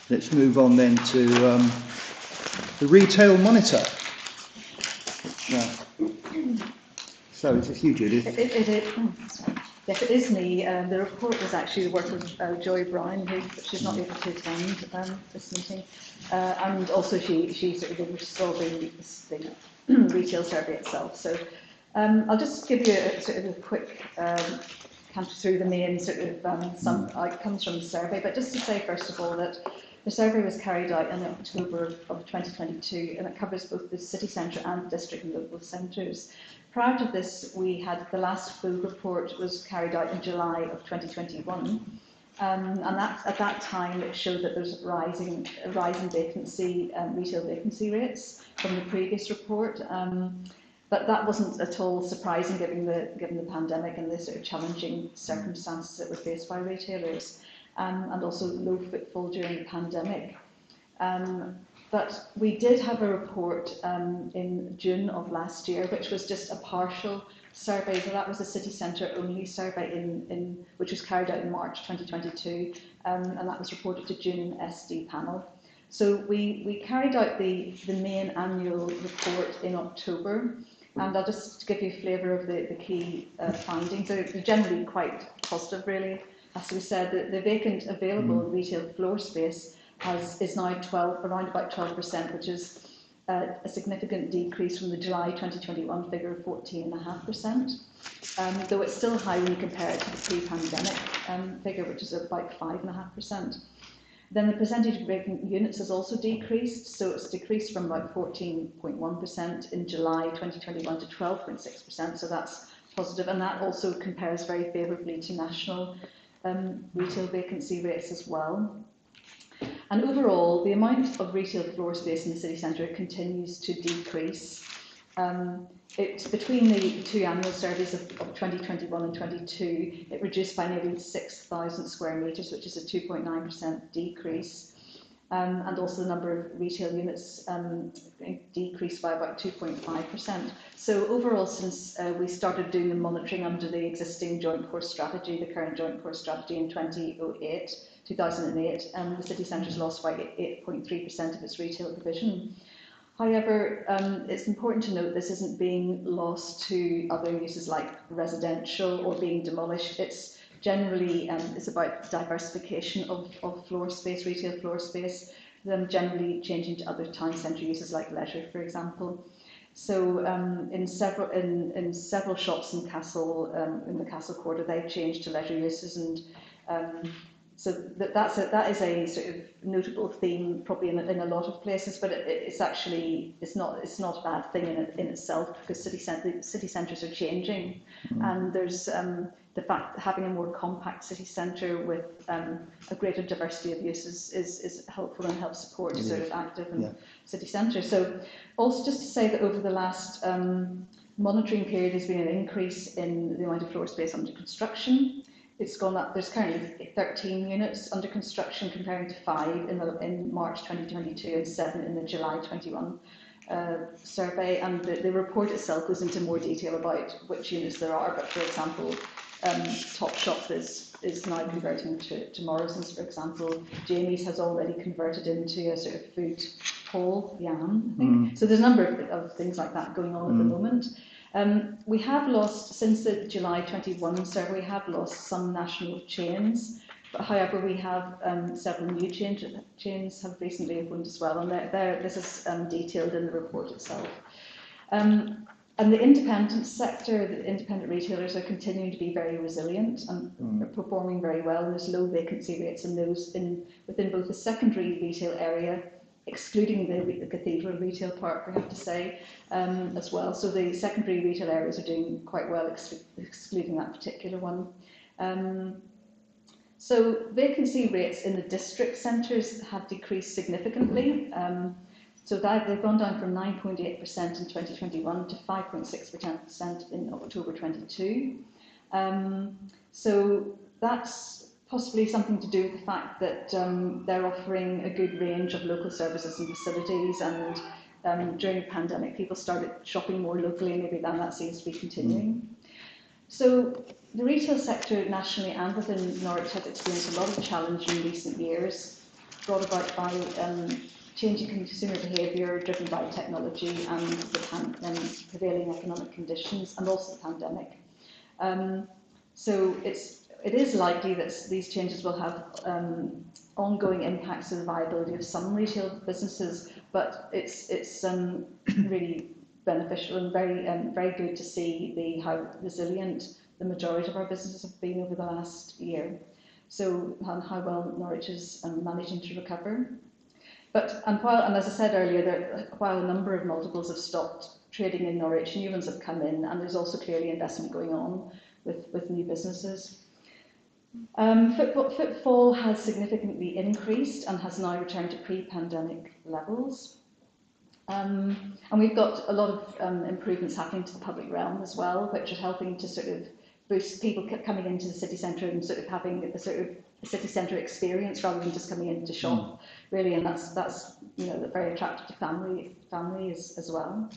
Let's move on then to the retail monitor. So is this you, Judith? Yes, it is me. The report was actually the work of Joy Brown, who she's not able to attend this meeting, and also she sort of oversaw the retail survey itself. So I'll just give you a quick canter through the main sort of some outcomes from the survey. But just to say first of all that the survey was carried out in October of 2022, and it covers both the city centre and district and local centres. Prior to this, we had the last full report was carried out in July of 2021, and at that time it showed that there's a rising vacancy, retail vacancy rates from the previous report. But that wasn't at all surprising given the pandemic and the sort of challenging circumstances that were faced by retailers, and also low footfall during the pandemic. But we did have a report in June of last year, which was just a partial survey. So that was a city centre only survey which was carried out in March 2022, and that was reported to June SD panel. So we carried out the main annual report in October, and I'll just give you a flavour of the key findings. They're generally quite positive, really. As we said, the vacant available retail floor space is now around about 12%, which is a significant decrease from the July 2021 figure of 14.5%, though it's still high when you compare it to the pre-pandemic figure, which is about 5.5%. Then the percentage of vacant units has also decreased, so it's decreased from about 14.1% in July 2021 to 12.6%, so that's positive, and that also compares very favourably to national retail vacancy rates as well. And overall, the amount of retail floor space in the city centre continues to decrease. It's between the two annual surveys of 2021 and 22, it reduced by nearly 6,000 square metres, which is a 2.9% decrease. And also the number of retail units decreased by about 2.5%. So overall, since we started doing the monitoring under the existing joint core strategy, the current joint core strategy in 2008, the city centre has lost by 8.3% of its retail provision. However, it's important to note this isn't being lost to other uses like residential or being demolished. It's generally it's about diversification of floor space, retail floor space, them generally changing to other town centre uses like leisure, for example. So in several shops in Castle, in the Castle Quarter, they've changed to leisure uses, and so that is a sort of notable theme, probably in a lot of places. But it's not a bad thing in itself, because city centres are changing, and there's the fact that having a more compact city centre with a greater diversity of uses is helpful and helps support a sort of active and city centre. So also just to say that over the last monitoring period, there's been an increase in the amount of floor space under construction. It's gone up. There's currently 13 units under construction, comparing to 5 in March 2022 and 7 in the July 21 survey. And the report itself goes into more detail about which units there are. But for example, Topshop is now converting to Morrison's, for example. Jamie's has already converted into a sort of food hall, Yam, I think. So there's a number of things like that going on at the moment. We have lost, since the July 21 survey, we have lost some national chains, but however we have several new chains have recently opened as well, and this is detailed in the report itself. And the independent sector, the independent retailers are continuing to be very resilient and are performing very well, and there's low vacancy rates in those within both the secondary retail area, excluding the cathedral retail park, we have to say, as well. So the secondary retail areas are doing quite well, excluding that particular one. So vacancy rates in the district centres have decreased significantly. So they've gone down from 9.8% in 2021 to 5.6% in October 22. So that's possibly something to do with the fact that they're offering a good range of local services and facilities, and during the pandemic people started shopping more locally, and maybe that seems to be continuing. So the retail sector nationally and within Norwich has experienced a lot of challenge in recent years, brought about by changing consumer behaviour driven by technology and the prevailing economic conditions, and also the pandemic. So it is likely that these changes will have ongoing impacts on the viability of some retail businesses, but it's really beneficial and very good to see how resilient the majority of our businesses have been over the last year. So how well Norwich is managing to recover. But and as I said earlier, while a number of multiples have stopped trading in Norwich, new ones have come in, and there's also clearly investment going on with new businesses. Footfall has significantly increased and has now returned to pre-pandemic levels. And we've got a lot of improvements happening to the public realm as well, which are helping to sort of boost people coming into the city centre and sort of having a sort of city centre experience rather than just coming in to shop, really, and that's very attractive to families as well.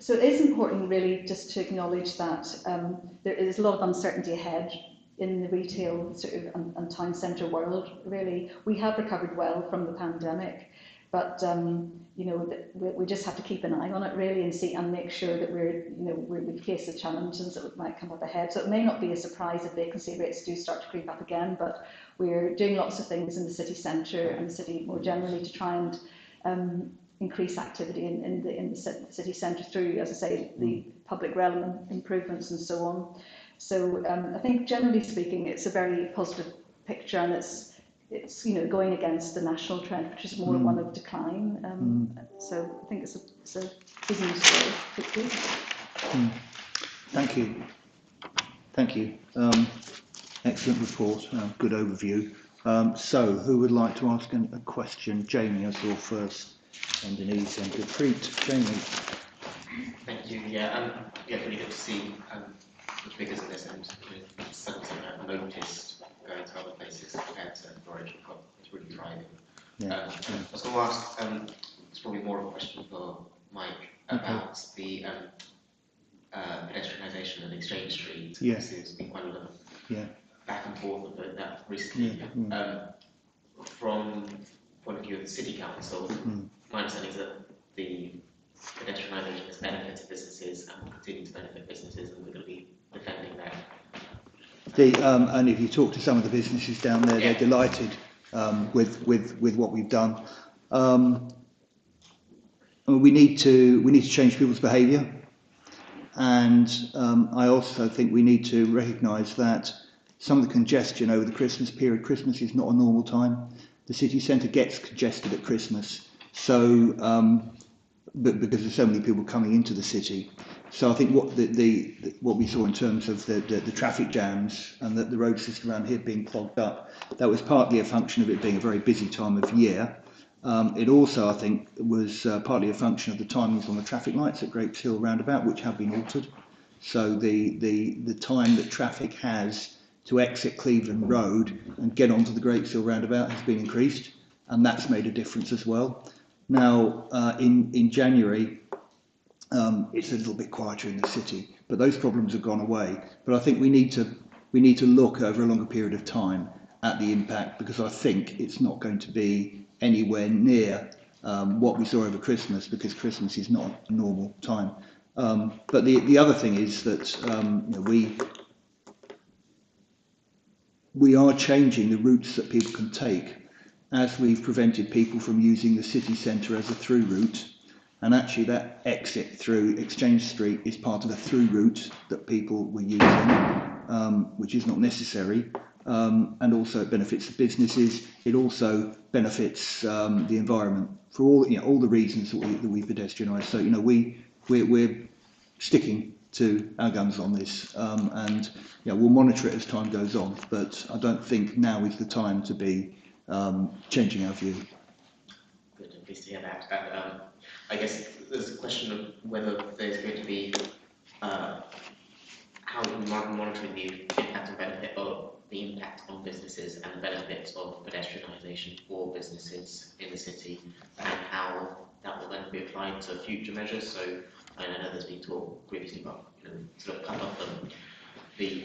So it is important, really, just to acknowledge that there is a lot of uncertainty ahead in the retail sort of and town centre world. Really, we have recovered well from the pandemic. But you know, we just have to keep an eye on it really and see and make sure that we face the challenges that might come up ahead. So it may not be a surprise if vacancy rates do start to creep up again, but we're doing lots of things in the city centre and the city more generally to try and increase activity in the city centre through, as I say, the public realm improvements and so on. So I think generally speaking, it's a very positive picture, and it's you know, going against the national trend, which is more one of decline. So I think it's a good news story, hopefully. Thank you. Thank you. Excellent report. Good overview. So, who would like to ask a question? Jamie, I saw first, and Denise, and Gurpreet. Jamie. Thank you. Yeah, really good to see the figures in this, and something I've noticed going to other places compared to Norwich. It's really thriving. Yeah. I was going to ask, it's probably more of a question for Mike about the pedestrianisation of Exchange Street. Yeah. There's been quite a lot of back and forth about that recently. From point of view of the City Council, my understanding is that the pedestrianisation has benefited businesses and will continue to benefit businesses, and we're going to be defending that. And if you talk to some of the businesses down there, they're delighted with what we've done. We need to change people's behaviour, and I also think we need to recognise that some of the congestion over the Christmas period. Christmas is not a normal time. The city centre gets congested at Christmas, so but because there's so many people coming into the city. So I think what what we saw in terms of the traffic jams and the road system around here being clogged up, that was partly a function of it being a very busy time of year. It also, I think, was partly a function of the timings on the traffic lights at Grapes Hill roundabout, which have been altered. So the time that traffic has to exit Cleveland Road and get onto the Grapes Hill roundabout has been increased, and that's made a difference as well. Now, in January, it's a little bit quieter in the city, but those problems have gone away. But I think we need to look over a longer period of time at the impact, because I think it's not going to be anywhere near what we saw over Christmas, because Christmas is not a normal time. But the other thing is that we are changing the routes that people can take, as we've prevented people from using the city centre as a through route. And actually that exit through Exchange Street is part of a through route that people were using, which is not necessary. And also it benefits the businesses. It also benefits the environment for all the reasons that we pedestrianise. So we're sticking to our guns on this, and we'll monitor it as time goes on. But I don't think now is the time to be changing our view. Good, I'm pleased to hear that. And I guess there's a question of whether there's going to be how we're monitoring the impact and benefit of the impact on businesses and the benefits of pedestrianisation for businesses in the city, and how that will then be applied to future measures. So I know there's been talk previously about sort of cut off the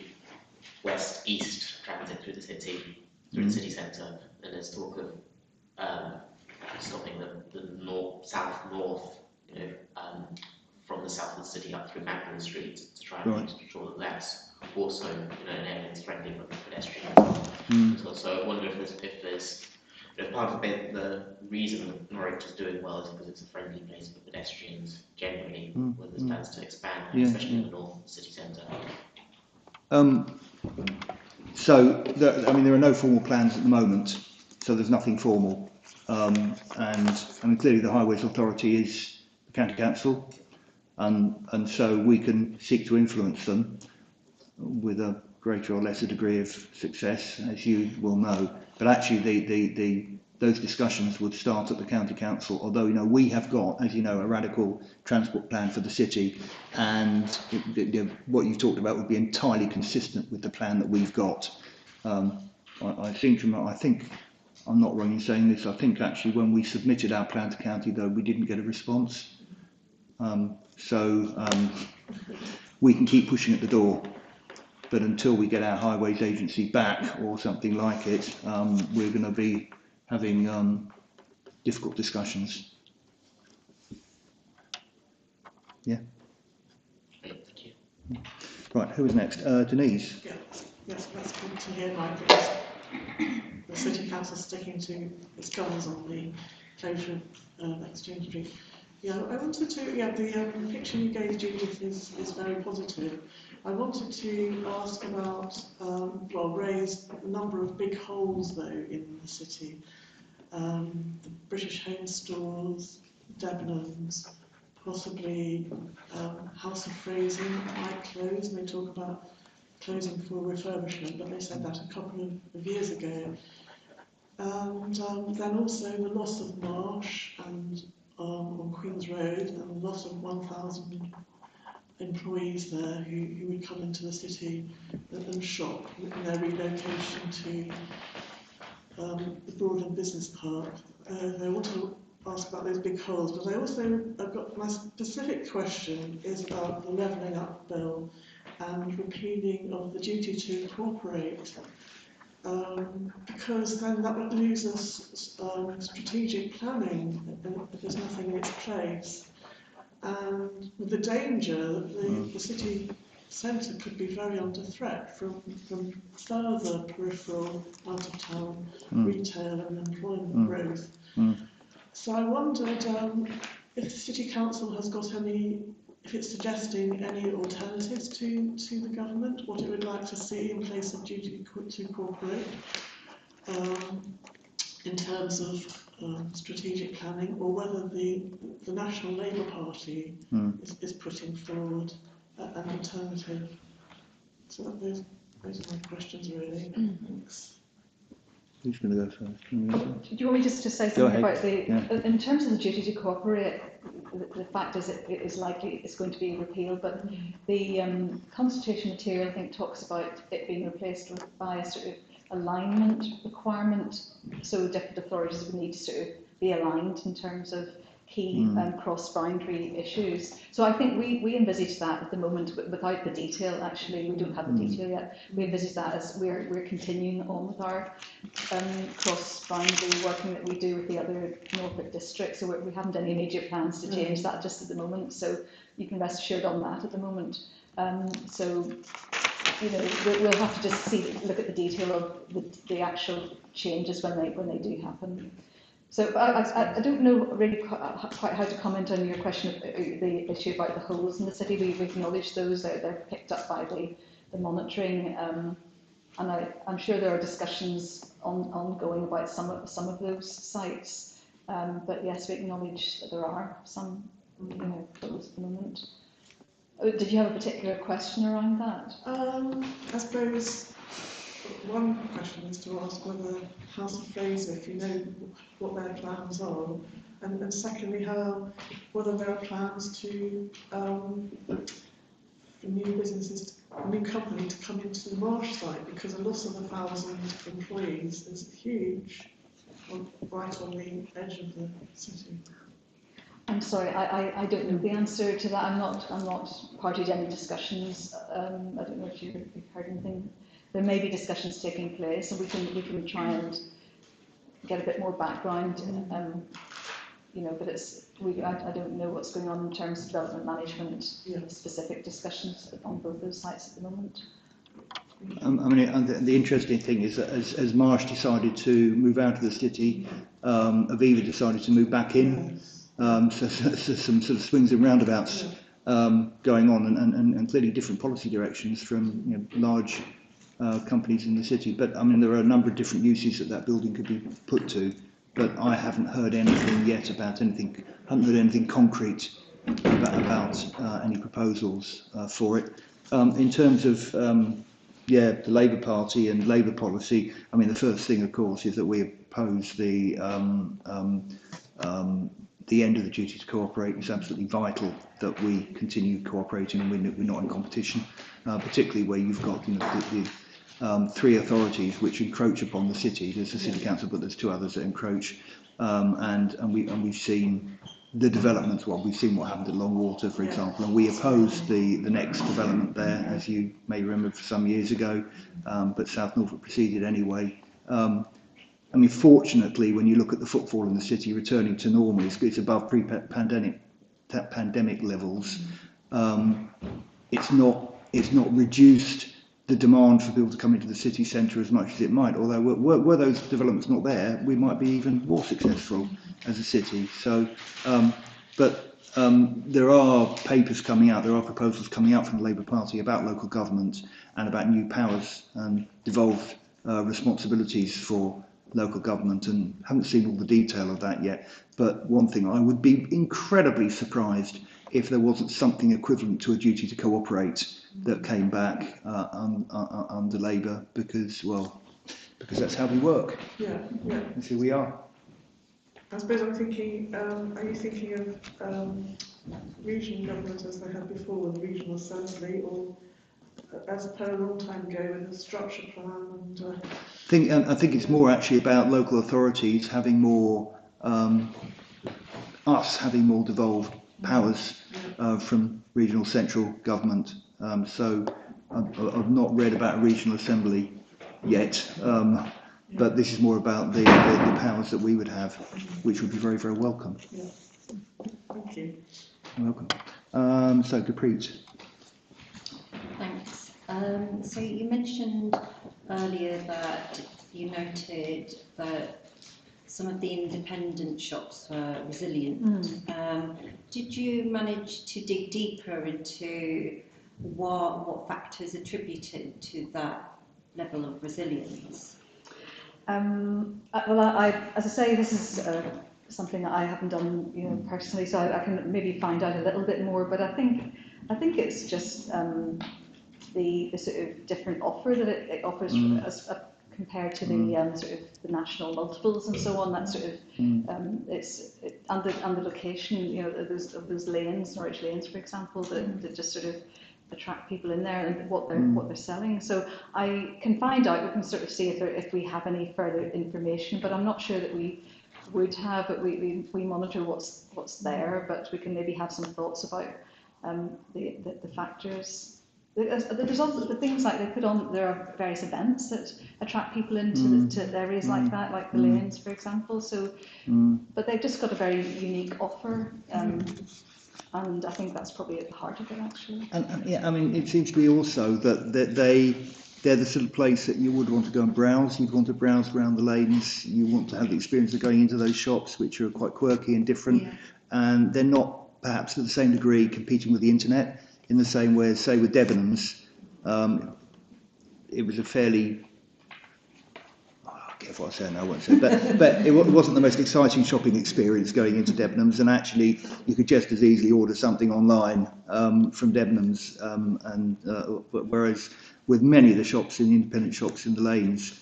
west-east transit through the city, through the city centre, and there's talk of stopping the south-north, from the south of the city up through Magdalen Street to try and make sure that that's also an area that's friendly for pedestrians. So I wonder if there's part of the reason that Norwich is doing well is because it's a friendly place for pedestrians generally, where there's plans to expand, especially in the north city centre. So there are no formal plans at the moment, so there's nothing formal. And clearly the Highways Authority is the County Council, and so we can seek to influence them with a greater or lesser degree of success, as you will know. But actually those discussions would start at the County Council, although we have got, as you know, a radical transport plan for the city, and what you talked about would be entirely consistent with the plan that we've got. I think I'm not wrong in saying this. I think actually when we submitted our plan to county, though, we didn't get a response. So we can keep pushing at the door, but until we get our highways agency back or something like it, we're going to be having difficult discussions. Yeah. Thank you. Right, who was next? Denise. Yes, that's good to hear, Mike, because the City Council sticking to its guns on the closure of Exchange Street. Yeah, I wanted to, the picture you gave, Judith, is very positive. I wanted to ask about, raise a number of big holes, though, in the city. The British Home Stores, Debenhams, possibly House of Fraser might close, and they talk about closing for refurbishment, but they said that a couple of years ago. And then also the loss of Marsh and on Queen's Road, and the loss of 1,000 employees there who would come into the city and shop in their relocation to the Broadland Business Park. I want to ask about those big holes, but I've got my specific question is about the Levelling Up Bill and repealing of the duty to cooperate, because then that would lose us strategic planning if there's nothing in its place. And with the danger that the city centre could be very under threat from further peripheral out-of-town retail and employment growth. So I wondered if the City Council has got if it's suggesting any alternatives to the government, what it would like to see in place of duty to cooperate in terms of strategic planning, or whether the National Labour Party is putting forward an alternative. So those are my questions, really. Thanks. Who's going to go first? Do you want me just to say something about in terms of the duty to cooperate, the fact is it is likely it's going to be repealed, but the consultation material, I think, talks about it being replaced by a sort of alignment requirement, so different authorities would need to sort of be aligned in terms of key cross-boundary issues. So I think we envisage that at the moment without the detail. Actually, we don't have the detail yet. We envisage that as we're continuing on with our cross-boundary working that we do with the other Norfolk districts. So we haven't any immediate plans to change that just at the moment. So you can rest assured on that at the moment. So you know, we'll have to just look at the detail of the actual changes when they do happen. So I don't know really quite how to comment on your question of the issue about the holes in the city. We've acknowledged those, they're picked up by the monitoring, and I'm sure there are discussions ongoing about some of those sites. But yes, we acknowledge that there are some holes at the moment. Did you have a particular question around that? I suppose one question is to ask whether House of Fraser, if you know what their plans are, and secondly, whether there are plans to for a new company to come into the Marsh site, because a loss of 1,000 employees is huge, right on the edge of the city. I'm sorry, I don't know the answer to that. I'm not party to any discussions. I don't know if you've heard anything. There may be discussions taking place, and we can try and get a bit more background. But I don't know what's going on in terms of development management, specific discussions on both those sites at the moment. The interesting thing is that as Marsh decided to move out of the city, Aviva decided to move back in. So some sort of swings and roundabouts going on, and clearly different policy directions from large companies in the city. But there are a number of different uses that building could be put to. But I haven't heard anything yet about anything. Haven't heard anything concrete about any proposals for it. In terms of the Labour Party and Labour policy, the first thing, of course, is that we oppose the end of the duty to cooperate. It's absolutely vital that we continue cooperating and we're not in competition, particularly where you've got the three authorities which encroach upon the city. There's the City Council, but there's two others that encroach, and we've seen the developments. Well, we've seen what happened at Longwater, for example, and we opposed the next development there, as you may remember, for some years ago, but South Norfolk proceeded anyway. I mean, fortunately, when you look at the footfall in the city returning to normal, it's above pre-pandemic levels. It's not reduced the demand for people to come into the city centre as much as it might. Although were those developments not there, we might be even more successful as a city. So, there are papers coming out, there are proposals coming out from the Labour Party about local government and about new powers and devolved responsibilities for local government, and haven't seen all the detail of that yet. But one thing, I would be incredibly surprised if there wasn't something equivalent to a duty to cooperate that came back under Labour, because that's how we work. Yeah, yeah. That's who we are. I suppose I'm thinking, are you thinking of regional government as they had before, with regional assembly, or as per a long time ago with a structure plan? And I think it's more actually about local authorities having more, having more devolved powers from regional central government. So I've not read about a regional assembly yet, but this is more about the powers that we would have, which would be very, very welcome. Yeah. Thank you. You're welcome. So, Gurpreet. Thanks. So you mentioned earlier that you noted that some of the independent shops were resilient. Did you manage to dig deeper into what factors attributed to that level of resilience? Well, as I say, this is something that I haven't done, personally, so I can maybe find out a little bit more. But I think it's just the sort of different offer that it offers compared to the sort of the national multiples and so on. That sort of and the location, of those lanes, Norwich lanes, for example, that just sort of attract people in there and what they're selling. So I can find out. We can sort of see if we have any further information, but I'm not sure that we would have. But we monitor what's there, but we can maybe have some thoughts about the factors. There's also the things like they put on. There are various events that attract people into to areas like that, like the lanes, for example. So, but they've just got a very unique offer. And I think that's probably at the heart of it, actually. And yeah, I mean, it seems to be also that they're the sort of place that you would want to go and browse. You'd want to browse around the lanes. You want to have the experience of going into those shops, which are quite quirky and different. And they're not perhaps to the same degree competing with the internet in the same way as, say, with Debenhams. It was a fairly... Careful what I say now, I won't say, but it wasn't the most exciting shopping experience going into Debenhams, and actually you could just as easily order something online from Debenhams, whereas with many of the shops, in the independent shops in the lanes,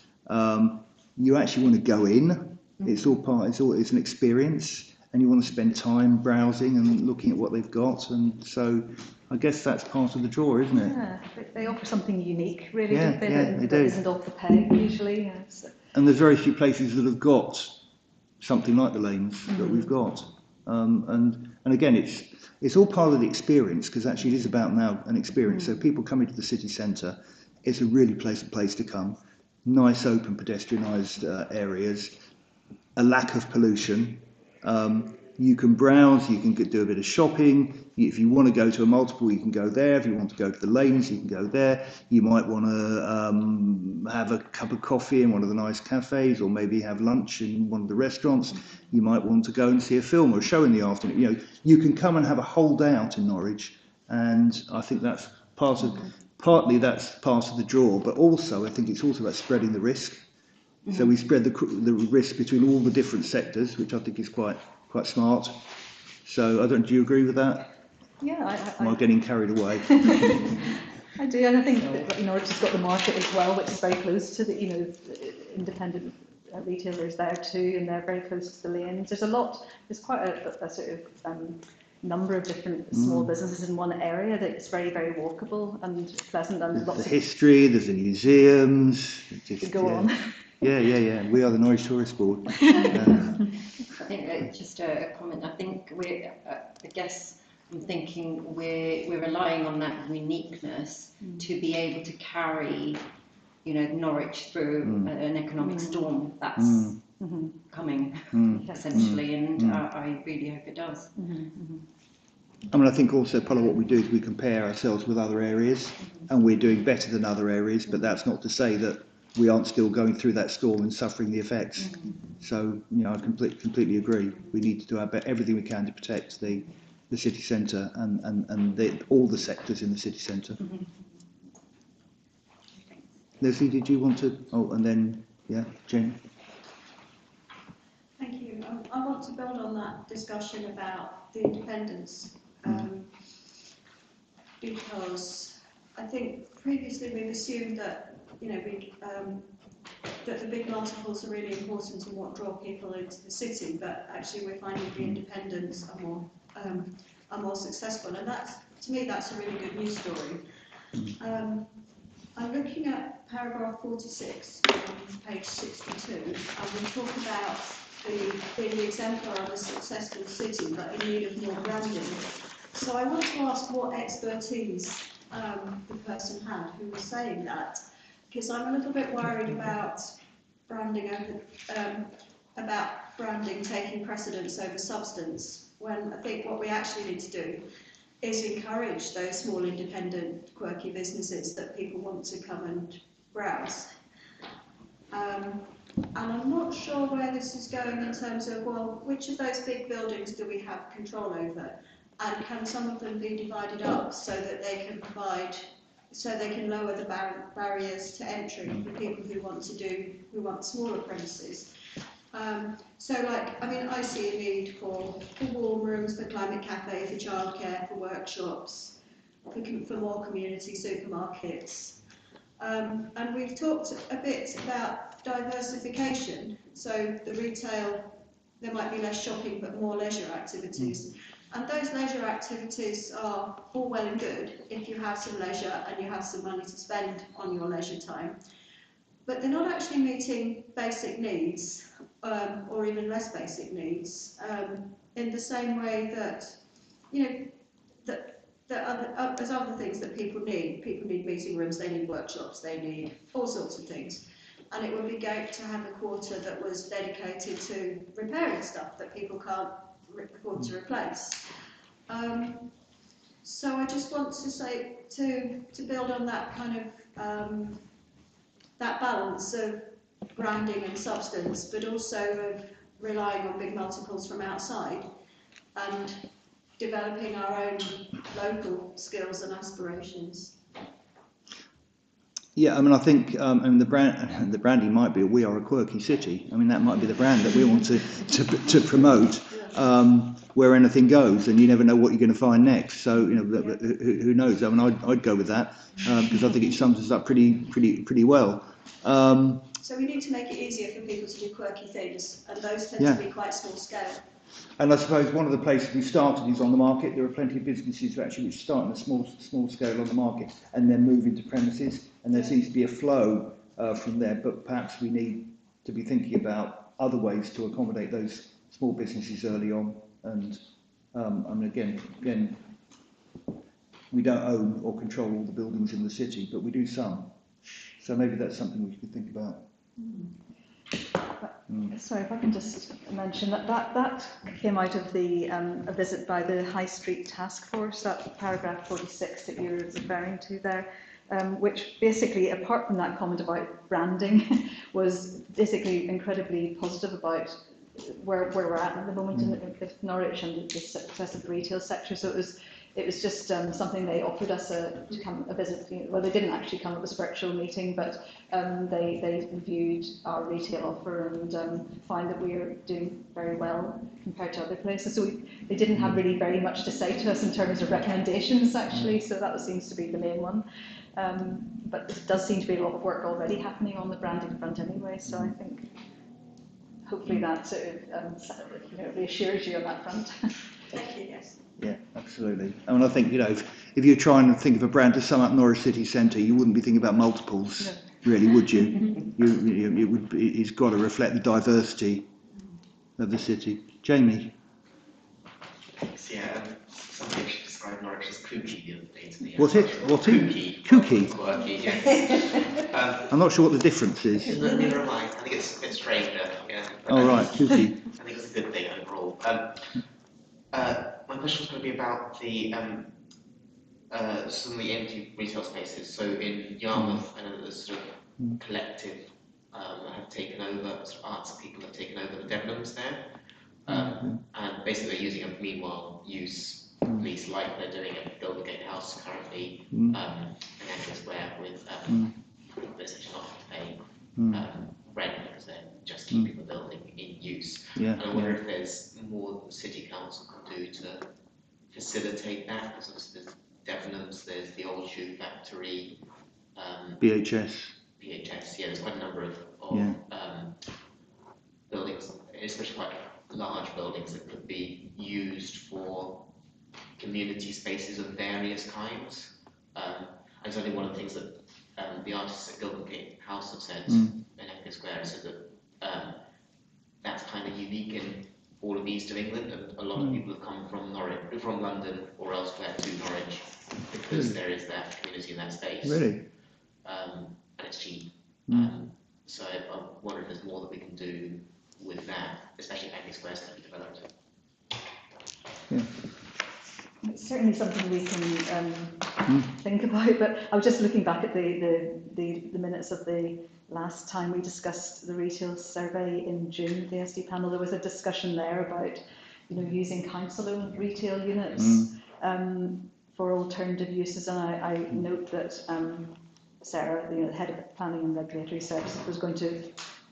you actually want to go in. It's an experience, and you want to spend time browsing and looking at what they've got, and so I guess that's part of the draw, isn't it? Yeah, they offer something unique, really, they do. that isn't off the peg usually. And there's very few places that have got something like the lanes that we've got. And again, it's all part of the experience, because actually it is about now an experience. So people come into the city centre, it's a really pleasant place to come. Nice, open, pedestrianised areas, a lack of pollution. You can browse, you can do a bit of shopping. If you want to go to a multiple, you can go there. If you want to go to the lanes, you can go there. You might want to have a cup of coffee in one of the nice cafes, or maybe have lunch in one of the restaurants. You might want to go and see a film or a show in the afternoon. You can come and have a whole day out in Norwich, and I think that's partly that's part of the draw, but also I think it's also about spreading the risk. So we spread the risk between all the different sectors, which I think is quite smart. So do you agree with that? Yeah, Am I getting carried away? I do, and I think that Norwich has got the market as well, which is very close to the independent retailers there too, and they're very close to the lanes. There's quite a sort of number of different small businesses in one area that is very, very walkable and pleasant, and There's lots the of history, there's the museums. go on. Yeah. We are the Norwich Tourist Board. I think just a comment. I think I guess I'm thinking we're relying on that uniqueness to be able to carry you know, Norwich through an economic storm that's coming, essentially, and I really hope it does. I mean, I think also part of what we do is we compare ourselves with other areas, and we're doing better than other areas, but that's not to say that we aren't still going through that storm and suffering the effects. So, you know, I completely agree. We need to do everything we can to protect the city centre and all the sectors in the city centre. Leslie, did you want to? Oh, and then, yeah, Jen. Thank you. I want to build on that discussion about the independence, because I think previously we've assumed that, you know, that the big multiples are really important and what draw people into the city, but actually we're finding the independents are more successful, and that's, to me, that's a really good news story. I'm looking at paragraph 46 on page 62, and we talk about being the exemplar of a successful city, but in need of more branding. So I want to ask what expertise the person had who was saying that, because I'm a little bit worried about branding taking precedence over substance, when I think what we actually need to do is encourage those small independent quirky businesses that people want to come and browse. And I'm not sure where this is going in terms of, well, which of those big buildings do we have control over? And can some of them be divided up so that they can lower the barriers to entry for people who want smaller premises? So, like, I mean, I see a need for warm rooms, for climate cafe, for childcare, for workshops, for more community supermarkets. And we've talked a bit about diversification. So the retail, there might be less shopping, but more leisure activities. And those leisure activities are all well and good if you have some leisure and you have some money to spend on your leisure time. But they're not actually meeting basic needs, or even less basic needs, in the same way that, you know, there's other things that people need. People need meeting rooms, they need workshops, they need all sorts of things. And it would be great to have a quarter that was dedicated to repairing stuff that people can't afford to replace. So I just want to say, to build on that kind of that balance of branding and substance, but also of relying on big multiples from outside and developing our own local skills and aspirations. Yeah, I mean, I think, and the branding might be, we are a quirky city. I mean, that might be the brand that we want to promote, where anything goes, and you never know what you're going to find next. So, you know, who knows? I mean, I'd go with that, because I think it sums us up pretty well. So we need to make it easier for people to do quirky things, and those tend to be quite small scale. And I suppose one of the places we started is on the market. There are plenty of businesses which start in a small scale on the market and then move into premises, and there seems to be a flow from there. But perhaps we need to be thinking about other ways to accommodate those small businesses early on. And I mean, again, we don't own or control all the buildings in the city, but we do some. So maybe that's something we could think about. Sorry, if I can just mention that came out of the a visit by the High Street Task Force, that paragraph 46 that you're referring to there, which basically, apart from that comment about branding, was basically incredibly positive about where we're at the moment in Norwich and the success of the retail sector. So it was just something they offered us to come a visit. Well, they didn't actually come, it was a virtual meeting, but they reviewed our retail offer and found that we are doing very well compared to other places. So they didn't have really very much to say to us in terms of recommendations, actually, so that seems to be the main one. But there does seem to be a lot of work already happening on the branding front anyway, so I think hopefully that sort of reassures you on that front. Thank you, yes. Yeah, absolutely. I mean, I think, if you're trying to think of a brand to sum up Norwich City Centre, you wouldn't be thinking about multiples, really, would you? It's got to reflect the diversity of the city. Jamie? Yeah, something we should discuss described Norwich as kooky the other day to me. What's it? What's it? Kooky. Kooky. Quirky, yes. I'm not sure what the difference is. Neither am I. I think it's a bit stranger. Yeah. Oh, right, kooky. I think it's a good thing overall. My question was going to be about the some of the empty retail spaces. So in Yarmouth, I know that there's sort of collective have taken over, sort of arts people have taken over the Debenhams there, and basically they're using a meanwhile use lease like they're doing at Golden Gate House currently, in Anchor Square with essentially not to pay rent because they're just keeping the building in use. Yeah, and I wonder if there's more the City Council can do to facilitate that, because obviously there's Debenhams, there's the old shoe factory, BHS. Yeah, there's quite a number of buildings, especially quite large buildings that could be used for community spaces of various kinds. And certainly one of the things that the artists at Golden Gate House have said in Anchor Square is that that's kind of unique in all of East of England, and a lot of people have come from Norwich, from London or elsewhere to Norwich because there is that community in that space. Really? And it's cheap. So I wonder if there's more that we can do with that, especially if Anchor Square is going to be developed. Yeah. It's certainly something we can think about, but I was just looking back at the minutes of the last time we discussed the retail survey in June, the SD panel. There was a discussion there about, using council-owned retail units for alternative uses, and I note that Sarah, the head of planning and regulatory services, was going to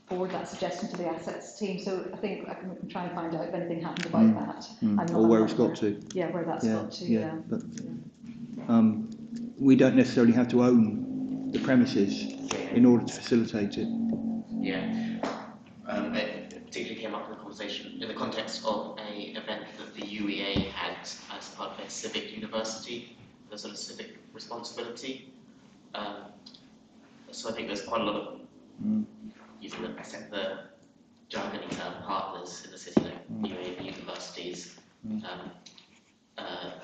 forward that suggestion to the assets team. So I think I can try and find out if anything happened about that. Or where it's got to. Yeah, where that's got to. But we don't necessarily have to own the premises in order to facilitate it. Yeah. It particularly came up in the conversation in the context of an event that the UEA had as part of their civic university, the sort of civic responsibility. So I think there's quite a lot of using the jargony term partners in the city, like UEA universities,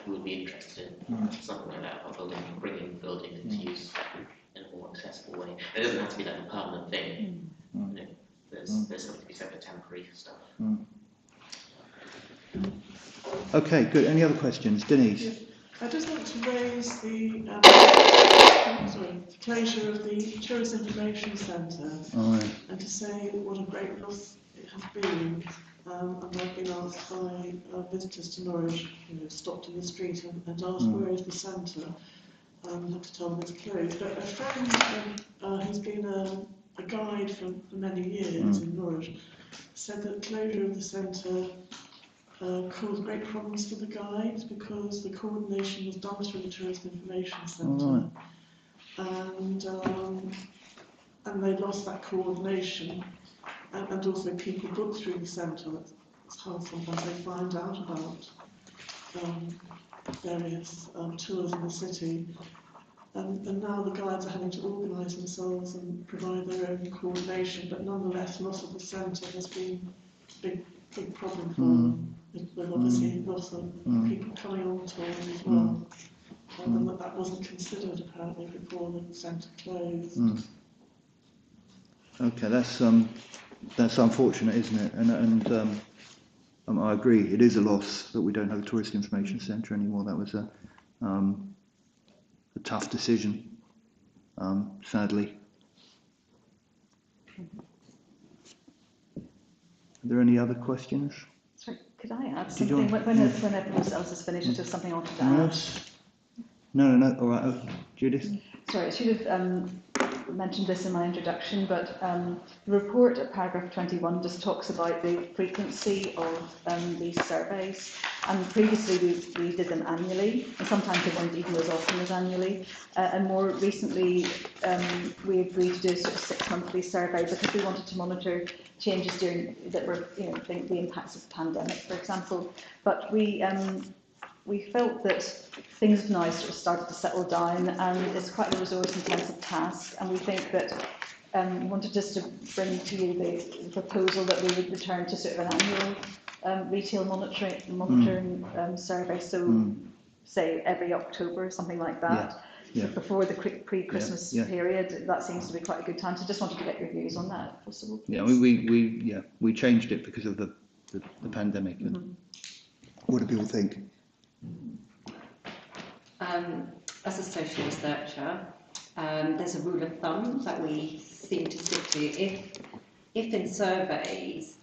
who would be interested in something like that, or bringing the building into use in a more accessible way. It doesn't have to be like a permanent thing. There's something to be said for temporary stuff. Okay, good. Any other questions? Denise? Yes. I just want to raise the closure of the Tourist Information Centre and to say what a great loss it has been. And I've been asked by visitors to Norwich, stopped in the street and asked where is the centre. I have to tell them it's closed. But a friend who's been a guide for many years in Norwich said that closure of the centre caused great problems for the guides because the coordination was done through the Tourist Information Centre, and they lost that coordination, and also people book through the centre. It's hard sometimes they find out about various tours in the city, and now the guides are having to organise themselves and provide their own coordination, but nonetheless loss of the centre has been a big problem for them. With obviously lots of people coming on tours as well, and that wasn't considered apparently before the centre closed. Okay, that's unfortunate, isn't it? And I agree, it is a loss that we don't have a tourist information centre anymore. That was a tough decision, sadly. Are there any other questions? Sorry, could I add something? When everyone else is finished, just something I wanted to add. No. All right, Judith. Sorry, I should have mentioned this in my introduction, but the report at paragraph 21 just talks about the frequency of these surveys. And previously we did them annually, and sometimes they weren't even as often as annually. And more recently, we agreed to do a sort of 6-monthly survey because we wanted to monitor changes that were, the impacts of the pandemic, for example. But we felt that things have now sort of started to settle down, and it's quite a resource-intensive task. And we think that we wanted just to bring to you the proposal that we would return to sort of an annual retail monitoring survey. So say every October or something like that. Yeah. Before the pre-Christmas Yeah. period, that seems to be quite a good time. So just wanted to get your views on that, if possible. Yeah, we changed it because of the pandemic. Mm-hmm. What do people think? As a social researcher, there's a rule of thumb that we seem to stick to. If in surveys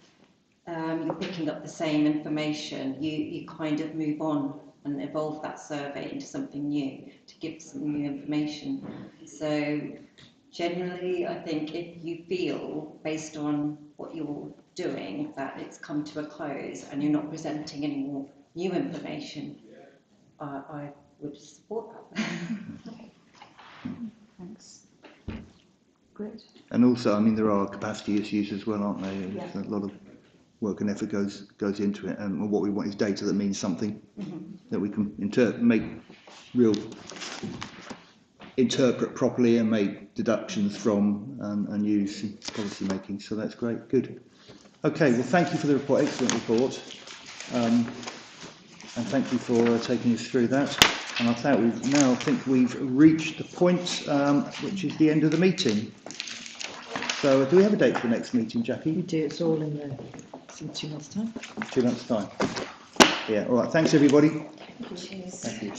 you're picking up the same information, you kind of move on and evolve that survey into something new to give some new information. So generally, I think if you feel, based on what you're doing, that it's come to a close and you're not presenting any more new information, I would support that. Thanks. Great. And also, I mean, there are capacity issues as well, aren't there? Yeah. A lot of work and effort goes into it, and what we want is data that means something, that we can interpret properly and make deductions from, and use in policy making. So that's great. Good. Okay. Well, thank you for the report. Excellent report. And thank you for taking us through that. And I think we've reached the point, which is the end of the meeting. So, do we have a date for the next meeting, Jackie? We do. It's all in there. It's in 2 months' time. 2 months' time. Yeah. All right. Thanks, everybody. Cheers. Thank you.